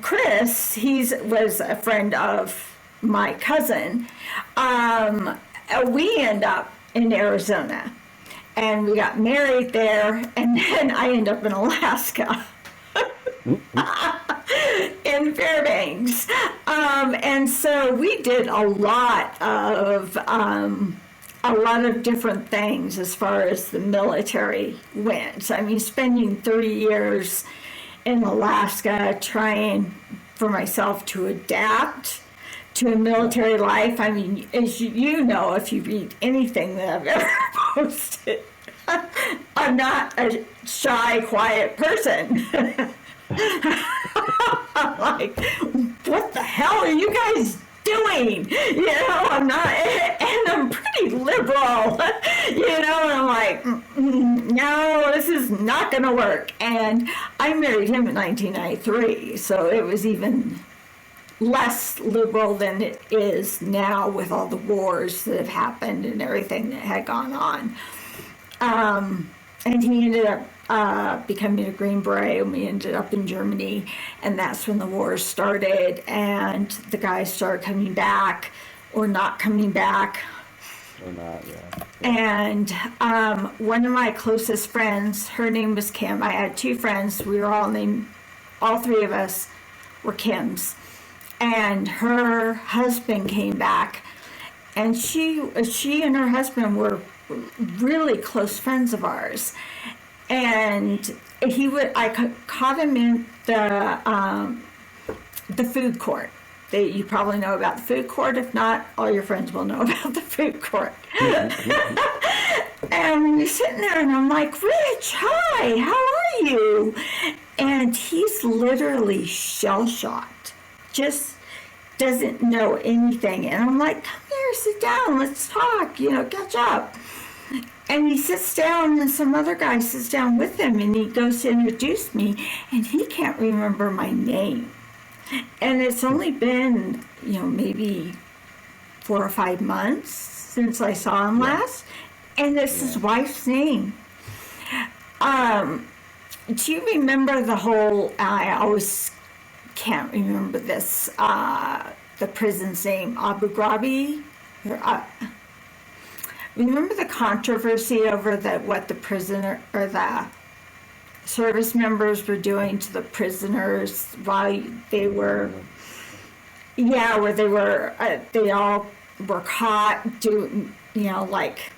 Chris, was a friend of my cousin. We end up in Arizona. And we got married there, and then I ended up in Alaska, in Fairbanks. And so we did a lot of different things as far as the military went. I mean, spending 30 years in Alaska trying for myself to adapt to a military life. I mean, as you know, if you read anything that I've ever posted, I'm not a shy, quiet person. I'm like, what the hell are you guys doing? I'm not, and I'm pretty liberal, and I'm like, no, this is not going to work. And I married him in 1993, so it was even less liberal than it is now with all the wars that have happened and everything that had gone on. And he ended up becoming a Green Beret, and we ended up in Germany, and that's when the war started, and the guys started coming back or not coming back. Or not, yeah. And one of my closest friends, her name was Kim. I had two friends. We were all three of us were Kims. And her husband came back, and she and her husband were really close friends of ours. And I caught him in the food court. You probably know about the food court. If not, all your friends will know about the food court. And he's sitting there, and I'm like, Rich, hi, how are you? And he's literally shell-shocked. Just doesn't know anything. And I'm like, come here, sit down, let's talk, catch up. And he sits down, and some other guy sits down with him, and he goes to introduce me, and he can't remember my name. And it's only been, maybe 4 or 5 months since I saw him last. And it's his Yeah. wife's name. Um, do you remember the whole? I always can't remember this. The prison's name, Abu Ghraib. Or, remember the controversy over what the prisoner or the service members were doing to the prisoners while they were, Mhm. yeah, where they all were caught doing, like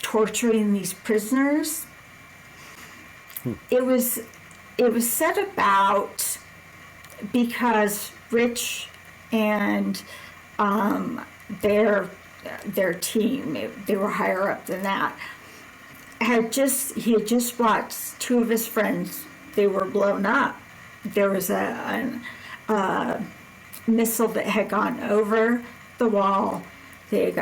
torturing these prisoners. Hmm. It was, it was said about because Rich and um, their their team, they were higher up than that, he had just watched two of his friends, they were blown up. There was a missile that had gone over the wall. They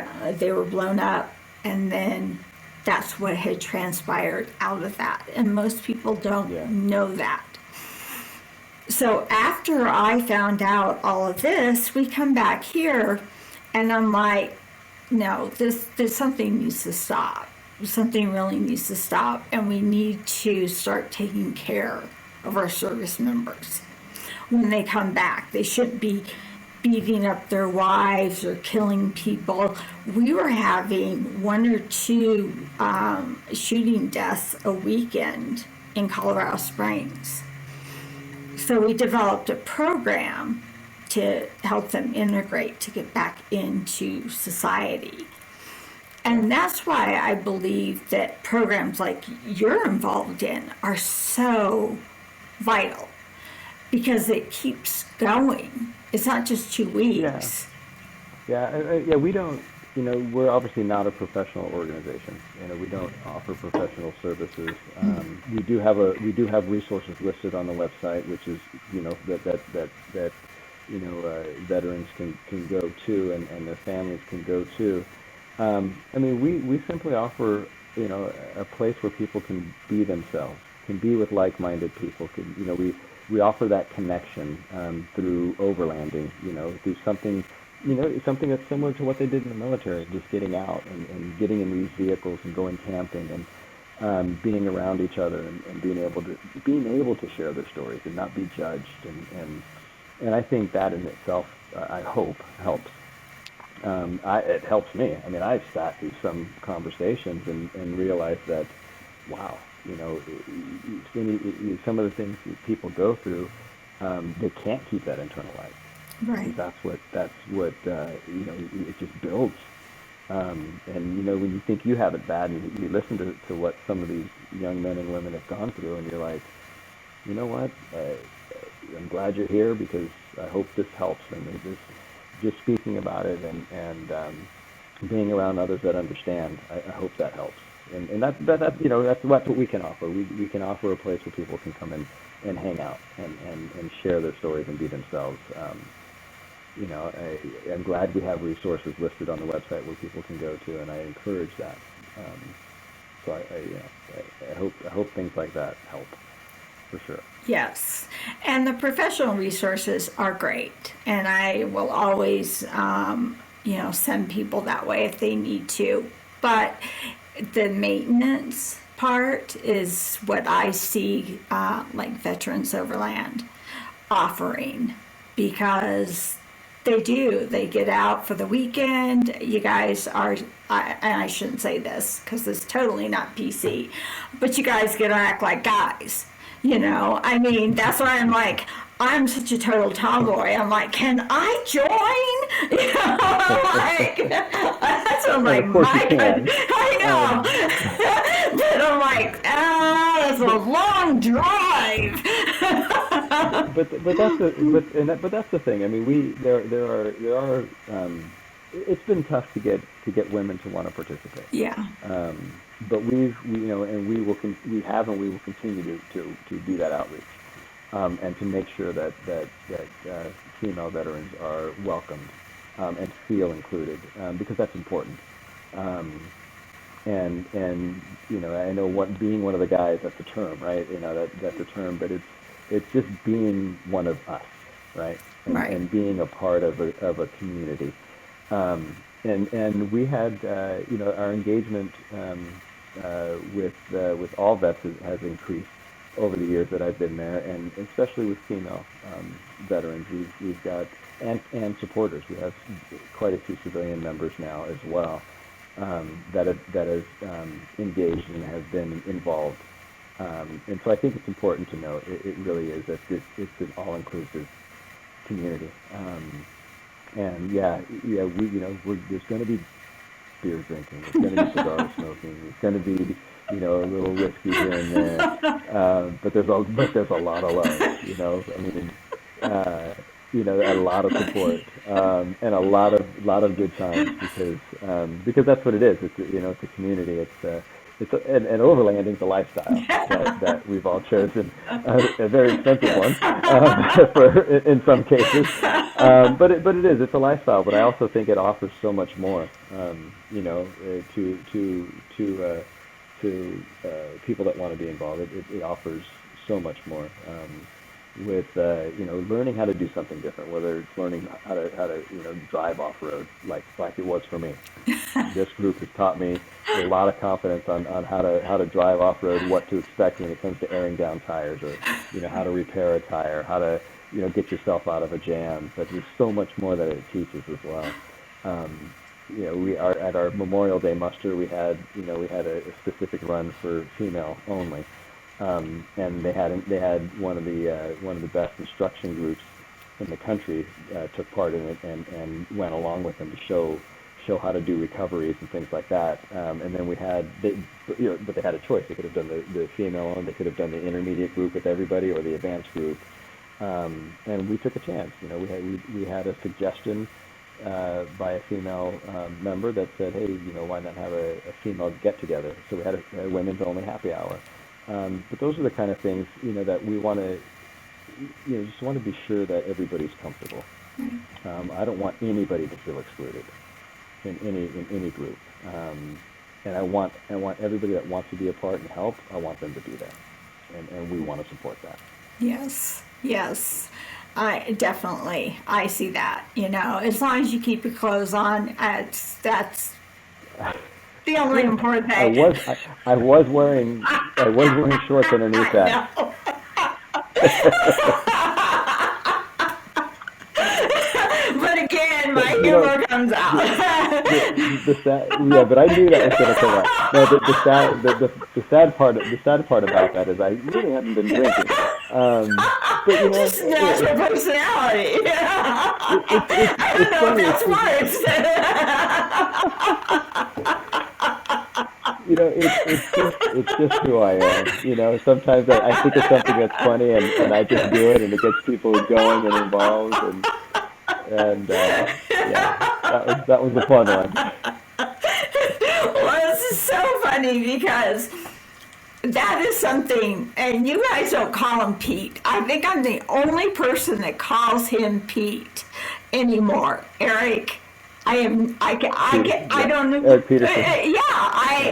were blown up, and then that's what had transpired out of that. And most people Yeah. don't know that. So after I found out all of this, we come back here, and I'm like, no, this something needs to stop. Something really needs to stop, and we need to start taking care of our service members when they come back. They shouldn't be beating up their wives or killing people. We were having one or two shooting deaths a weekend in Colorado Springs. So we developed a program to help them integrate, to get back into society. And that's why I believe that programs like you're involved in are so vital, because it keeps going. It's not just 2 Yeah. weeks. Yeah. Yeah. We don't. We're obviously not a professional organization. We don't offer professional services. We do have resources listed on the website, which is that veterans can go to, and their families can go to. We simply offer, a place where people can be themselves, can be with like-minded people. We offer that connection through overlanding, through something that's similar to what they did in the military, just getting out and getting in these vehicles and going camping and being around each other, and being able to share their stories and not be judged. And I think that in itself, I hope, helps. It helps me. I've sat through some conversations and realized that, wow, some of the things that people go through, they can't keep that internalized, because Right. that's what it just builds. And when you think you have it bad, and you listen to what some of these young men and women have gone through, and you're like, you know what? I'm glad you're here, because I hope this helps. And just speaking about it, and being around others that understand, I hope that helps. And that's what we can offer. We can offer a place where people can come in and hang out, and share their stories and be themselves. I'm glad we have resources listed on the website where people can go to, and I encourage that. Um, so I hope things like that help, for sure. Yes. And the professional resources are great. And I will always, send people that way if they need to. But the maintenance part is what I see, like Veterans Overland offering, because they do. They get out for the weekend. You guys are, and I shouldn't say this because it's totally not PC, but you guys get to act like guys. That's why I'm like, I'm such a total tomboy. I'm like, can I join? Like, that's what I'm And like, of course you my God, can. Um, I know. But I'm like, that's a long drive. but that's the thing. There are it's been tough to get women to want to participate. Yeah, But and we will continue to do that outreach, and to make sure that female veterans are welcomed, and feel included, because that's important. Um, and I know being one of the guys, that's a term, right? That's a term, but it's just being one of us, right? and right. and being a part of a community. and we had our engagement with all vets has increased over the years that I've been there, and especially with female veterans. We've got and supporters. We have quite a few civilian members now as well that have engaged and have been involved. And so I think it's important to note it really is that it's an all-inclusive community. And there's going to be beer drinking, there's going to be cigar smoking, there's going to be a little whiskey here and there, but there's a lot of love. A lot of support, and a lot of good times because that's what it is. It's a community. And overlanding's a lifestyle that we've all chosen, a very expensive one in some cases, but it is. It's a lifestyle, but I also think it offers so much more, to people that want to be involved. It offers so much more. With learning how to do something different, whether it's learning how to drive off road like it was for me. This group has taught me a lot of confidence on how to drive off road, what to expect when it comes to airing down tires, or how to repair a tire, how to get yourself out of a jam. But there's so much more that it teaches as well. We are at our Memorial Day muster. We had a specific run for female only. And they had one of the best instruction groups in the country took part in it and went along with them to show how to do recoveries and things like that. And then but they had a choice. They could have done the female one, they could have done the intermediate group with everybody, or the advanced group. And we took a chance. We had a suggestion by a female member that said, hey, why not have a female get together? So we had a women's only happy hour. But those are the kind of things, that we want to, just want to be sure that everybody's comfortable. I don't want anybody to feel excluded in any group. And I want everybody that wants to be a part and help, I want them to be there. And we want to support that. Yes. I see that, as long as you keep your clothes on, that's the only important thing. I was wearing shorts underneath that. But again, my humor comes out. But I knew that was going to come out. No, the sad part about that is I really haven't been drinking. But just natural personality. I don't know if that's worse. It's just who I am. Sometimes I think of something that's funny and I just do it, and it gets people going and involved, and that was a fun one. Well, this is so funny because that is something, and you guys don't call him Pete. I think I'm the only person that calls him Pete anymore. Eric. I don't know. Eric Peterson.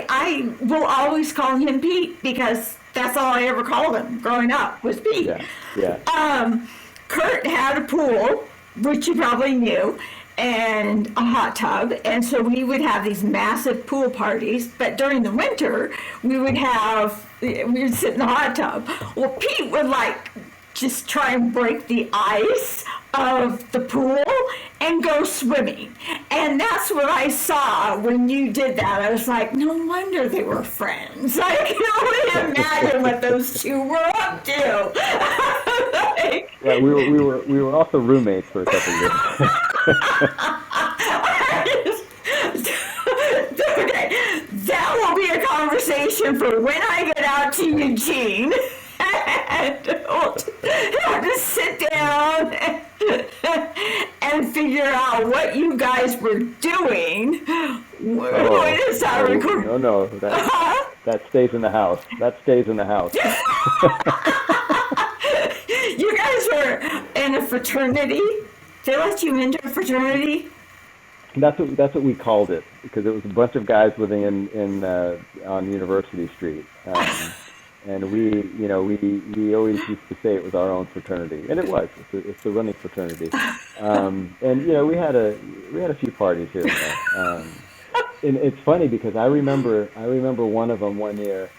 I will always call him Pete because that's all I ever called him growing up was Pete. Yeah. Kurt had a pool, which you probably knew, and a hot tub, and so we would have these massive pool parties. But during the winter, we would sit in the hot tub. Well, Pete would just try and break the ice of the pool and go swimming. And that's what I saw when you did that. I was like, no wonder they were friends. I can only imagine what those two were up to. Yeah, we were also roommates for a couple of years. Okay, that will be a conversation for when I get out to Eugene. And we'll have to sit down and figure out what you guys were doing. No, that stays in the house. You guys were in a fraternity? They let you into a fraternity? That's what we called it, because it was a bunch of guys living in on University Street. and we always used to say it was our own fraternity, and it was. It's a running fraternity, and we had a few parties here and there. And it's funny because I remember one of them one year.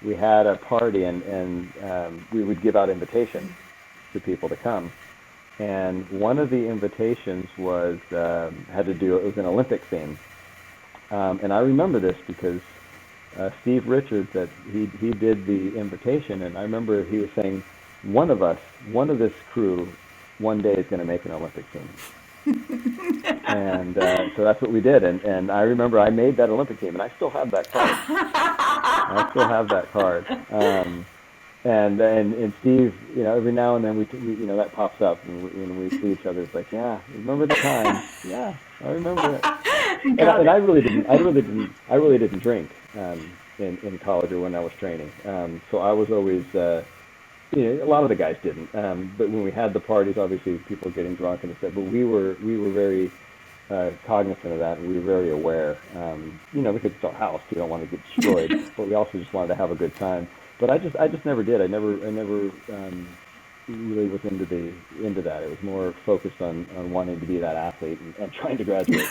We had a party, and we would give out invitations to people to come. And one of the invitations was it was an Olympic theme. And I remember this because Steve Richards, that he did the invitation, and I remember he was saying, one of this crew, one day is going to make an Olympic team. And so that's what we did. And I remember I made that Olympic team, and I still have that card. And Steve, every now and then we that pops up when we see each other. It's like, yeah, remember the time? Yeah, I remember it. And I really didn't drink in college or when I was training. So I was always, a lot of the guys didn't. But when we had the parties, obviously people were getting drunk and stuff. But we were very cognizant of that, and we were very aware. Because it's our house, we don't want to get destroyed, but we also just wanted to have a good time. But I just never did. I never really was into that. It was more focused on wanting to be that athlete and trying to graduate.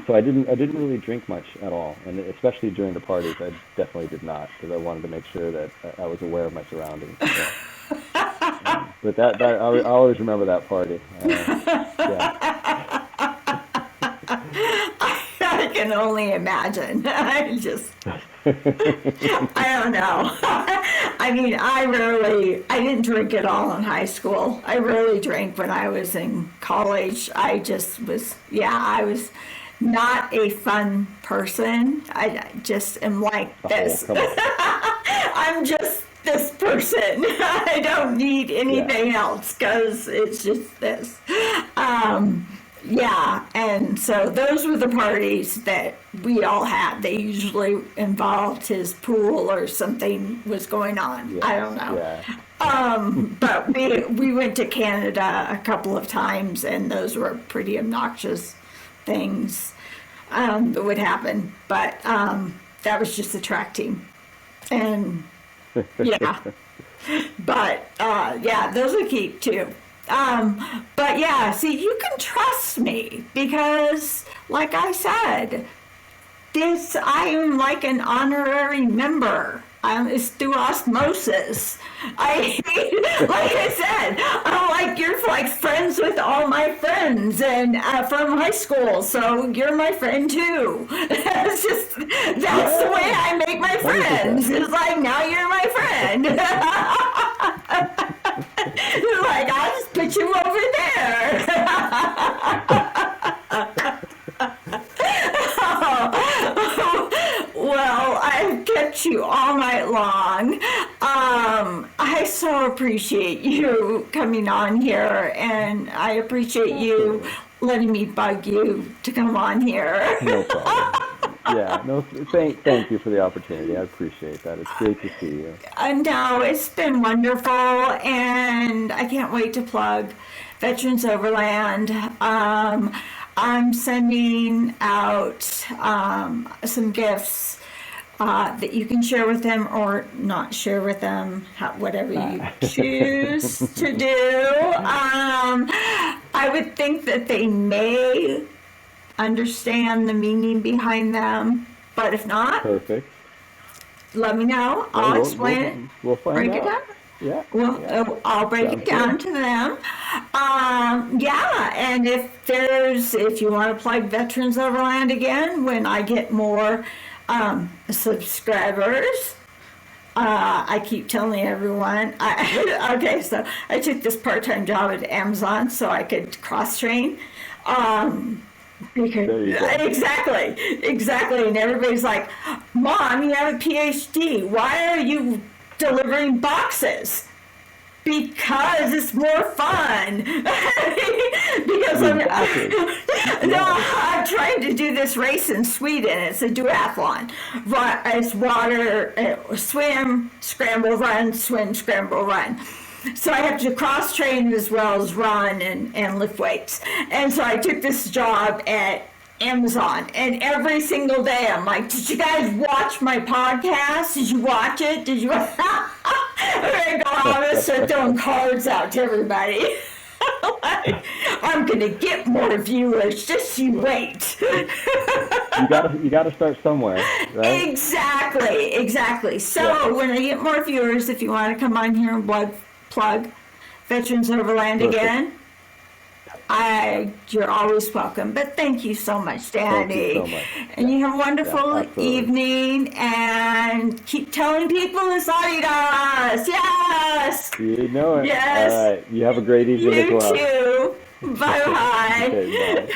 So I didn't really drink much at all, and especially during the parties, I definitely did not, because I wanted to make sure that I was aware of my surroundings. So, but that I always remember that party. Yeah. I can only imagine. I don't know. I mean, I didn't drink at all in high school. I rarely drank when I was in college. I was not a fun person. I just am like this. I'm just this person. I don't need anything else because it's just this. Yeah, and so those were the parties that we all had. They usually involved his pool or something was going on. Yeah, I don't know. Yeah. But we went to Canada a couple of times, and those were pretty obnoxious things that would happen. But that was just attracting. And yeah. But those would keep too. But yeah, see, you can trust me because, like I said, I am like an honorary member. It's through osmosis. Like I said, you're like friends with all my friends and from high school, so you're my friend too. That's the way I make my friends. It's like, now you're my friend. Like, I'll just put you over there. Well, I've kept you all night long. I so appreciate you coming on here, and I appreciate you letting me bug you to come on here. No problem. Yeah, no, thank you for the opportunity. I appreciate that. It's great to see you. No, it's been wonderful, and I can't wait to plug Veterans Overland. I'm sending out some gifts that you can share with them or not share with them, whatever you choose to do. I would think that they may understand the meaning behind them, but if not, perfect. Let me know. I'll explain it. We'll find out. Break it down. Yeah. Well, I'll break it down to them. And if you want to plug Veterans Overland again, when I get more subscribers, I keep telling everyone. So I took this part-time job at Amazon so I could cross-train. Because exactly, and everybody's like, "Mom, you have a PhD. Why are you delivering boxes?" Because it's more fun. Because I'm trying to do this race in Sweden. It's a duathlon. It's water, swim, scramble, run, swim, scramble, run. So I have to cross-train as well as run and lift weights. And so I took this job at Amazon, and every single day I'm like, did you guys watch my podcast? Did you watch it? Did you? I go, I'm gonna start throwing cards out to everybody. Like, I'm gonna get more viewers. Just you wait. You gotta start somewhere, right? Exactly. So when I get more viewers, if you want to come on here and plug Veterans Overland again, you're always welcome. But thank you so much, Danny. Thank you so much. And you have a wonderful evening, and keep telling people it's Adidas. Yes. You know it. Yes. All right. You have a great evening as well. You too. Bye-bye. Okay, bye.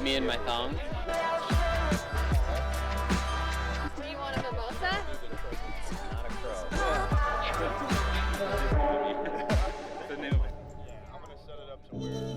Me and my thong. Do you want a mimosa? Not a crow. It's a new one. Yeah, I'm gonna set it up to where.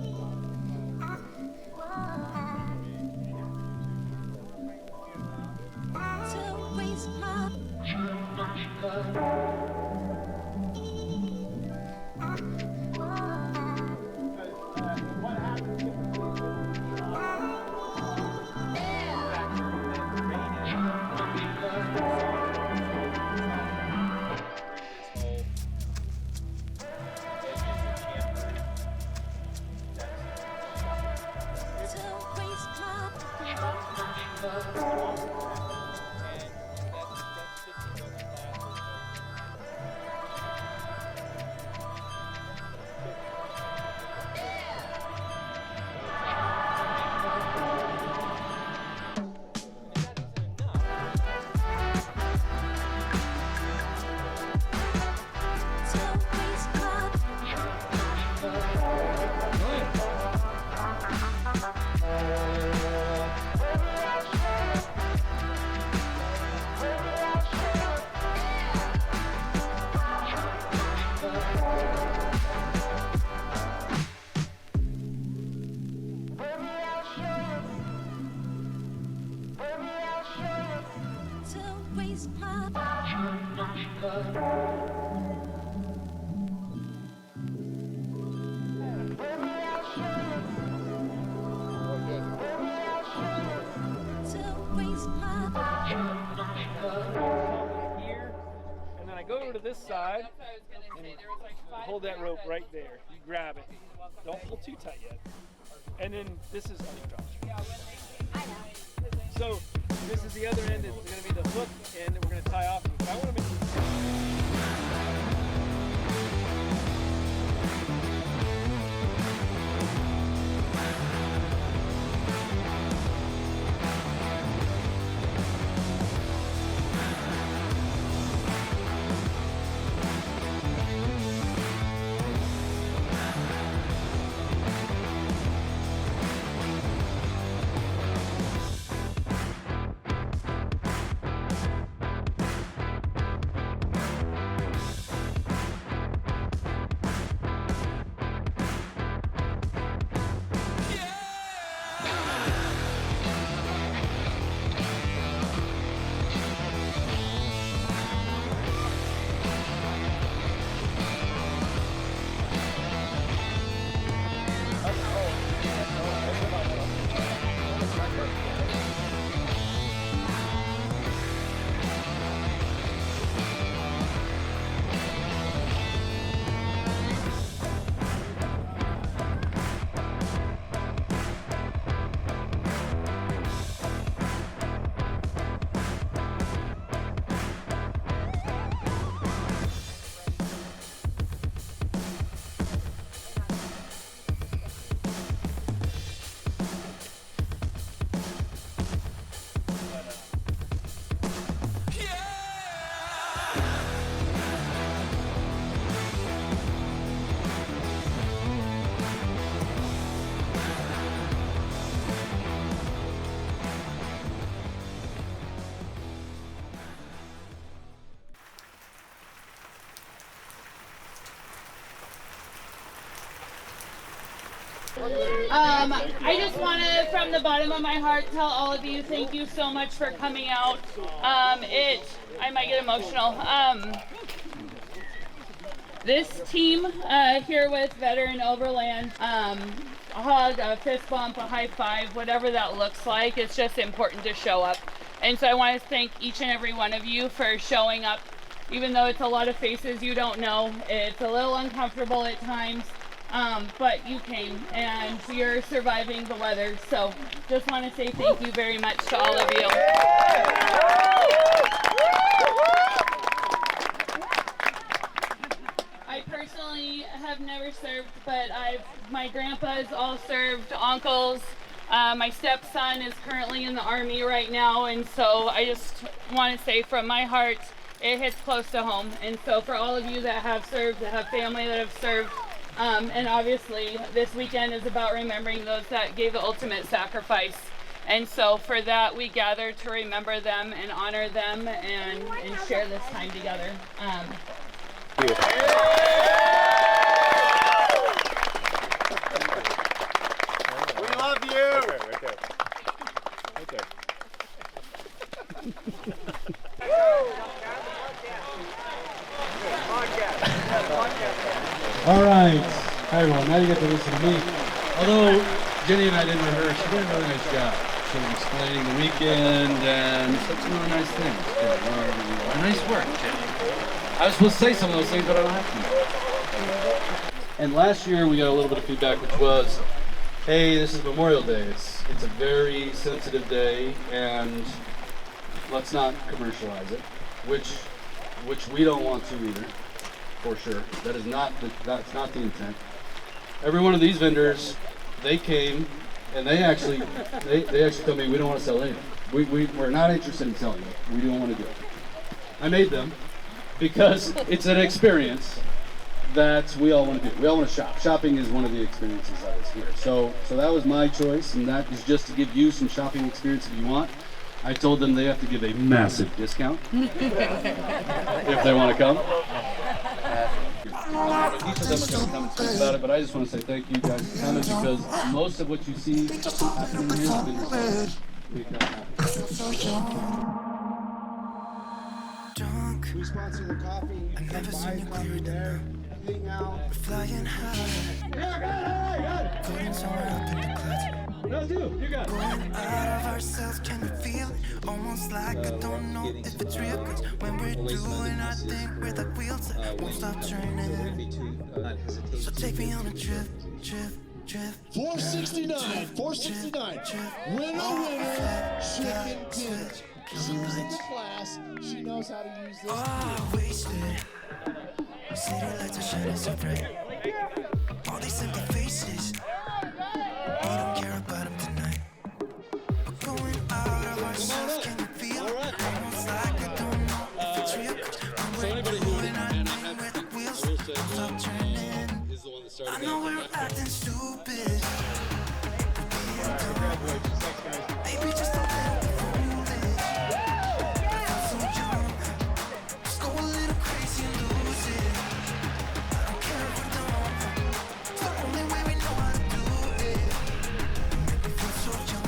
this side, and hold that rope right there. You grab it. Don't pull too tight yet. And then this is so this is the other end. It's going to be the hook end that we're going to tie off. I want to make I just want to, from the bottom of my heart, tell all of you thank you so much for coming out. I might get emotional. This team here with Veterans Overland, a hug, a fist bump, a high five, whatever that looks like, it's just important to show up. And so I want to thank each and every one of you for showing up. Even though it's a lot of faces you don't know, it's a little uncomfortable at times. But you came and you're surviving the weather. So just want to say thank you very much to all of you. I personally have never served, but my grandpa's all served, uncles. My stepson is currently in the Army right now, and so I just want to say from my heart, it hits close to home. And so for all of you that have served, that have family that have served, and obviously this weekend is about remembering those that gave the ultimate sacrifice. And so for that, we gather to remember them and honor them and share this time together. Thank you. We love you. Right there. All right. Hi, everyone. Now you get to listen to me. Although Jenny and I didn't rehearse, she did a really nice job. She was explaining the weekend and said some really nice things. Nice work, Jenny. I was supposed to say some of those things, but I don't have to. And last year we got a little bit of feedback, which was, hey, this is Memorial Day. It's a very sensitive day, and let's not commercialize it, which we don't want to either, for sure. That's not the intent. Every one of these vendors, they came and they actually told me we don't want to sell anything. We're not interested in selling it. We don't want to do it. I made them because it's an experience that we all want to do. We all want to shop. Shopping is one of the experiences that is here. So that was my choice, and that is just to give you some shopping experience if you want. I told them they have to give a massive discount if they want to come. Each of them are going to come and speak about it, but I just want to say thank you guys for coming, because most of what you see happening here has been researched. We sponsor the coffee. I've never seen you clearer there. Hang out. We're flying high. Floating somewhere up in the clouds. Y'all do. You got it. Out of ourselves, can you feel it? Almost like I don't know if it's real. Cause when we're doing our thing, we're like wheels that won't stop turning. So take me on a trip. 469, 469. Winner, chicken dinner. She was in the class. She knows how to use this. Oh, wasted. City lights are shining so bright. All these empty faces. We don't care about them tonight. We're going out of ourselves. Can you feel it? Almost like I don't know if it's real. Cause when we're doing our thing, we're the wheels that stop turning. I know we're acting stupid. Maybe just a little bit foolish. I feel so young. Just go a little crazy and lose it. I don't care if we don't. It's the only way we know how to do it. Make me feel so young.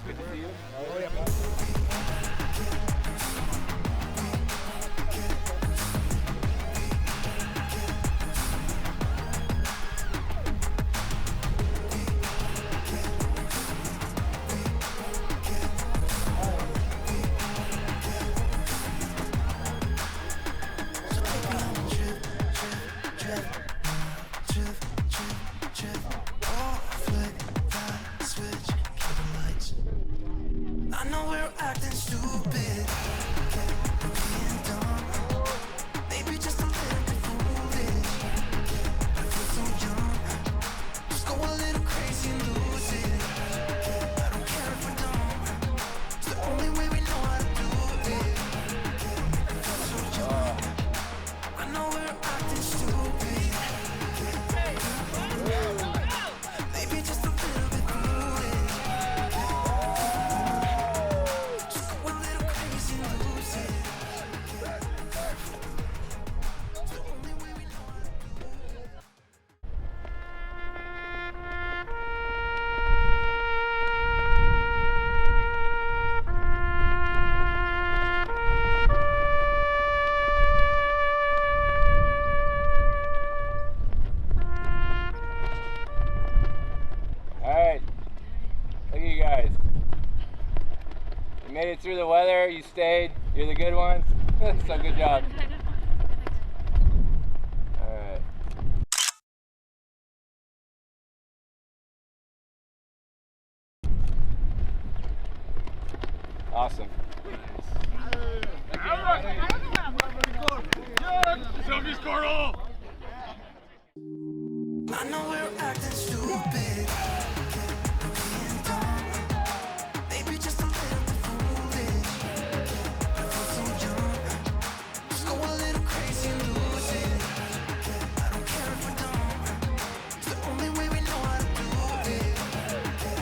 Good to see you. I know we're acting stupid. Being dumb. Maybe just a little bit foolish. I feel so young. Just go a little crazy and lose it. I don't care if we're dumb. It's the only way we know how to do it. I feel so young. I know we're acting stupid. Maybe just a little bit foolish. Alright, look at you guys. You made it through the weather, you stayed, you're the good ones. So good job. Alright. Awesome. I know we're acting stupid. Being dumb. Maybe just a little bit foolish. I feel so young. Just go a little crazy and lose it. I don't care if we're dumb. It's the only way we know how to do it.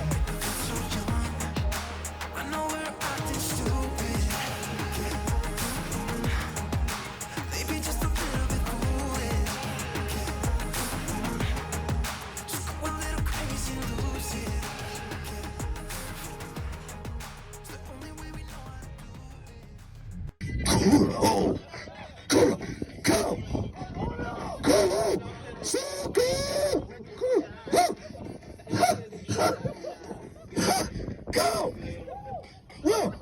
I feel so young. I know we're acting stupid. Maybe just a little bit foolish. Just go a little crazy and lose it. It's the only way we know how to do it. Go!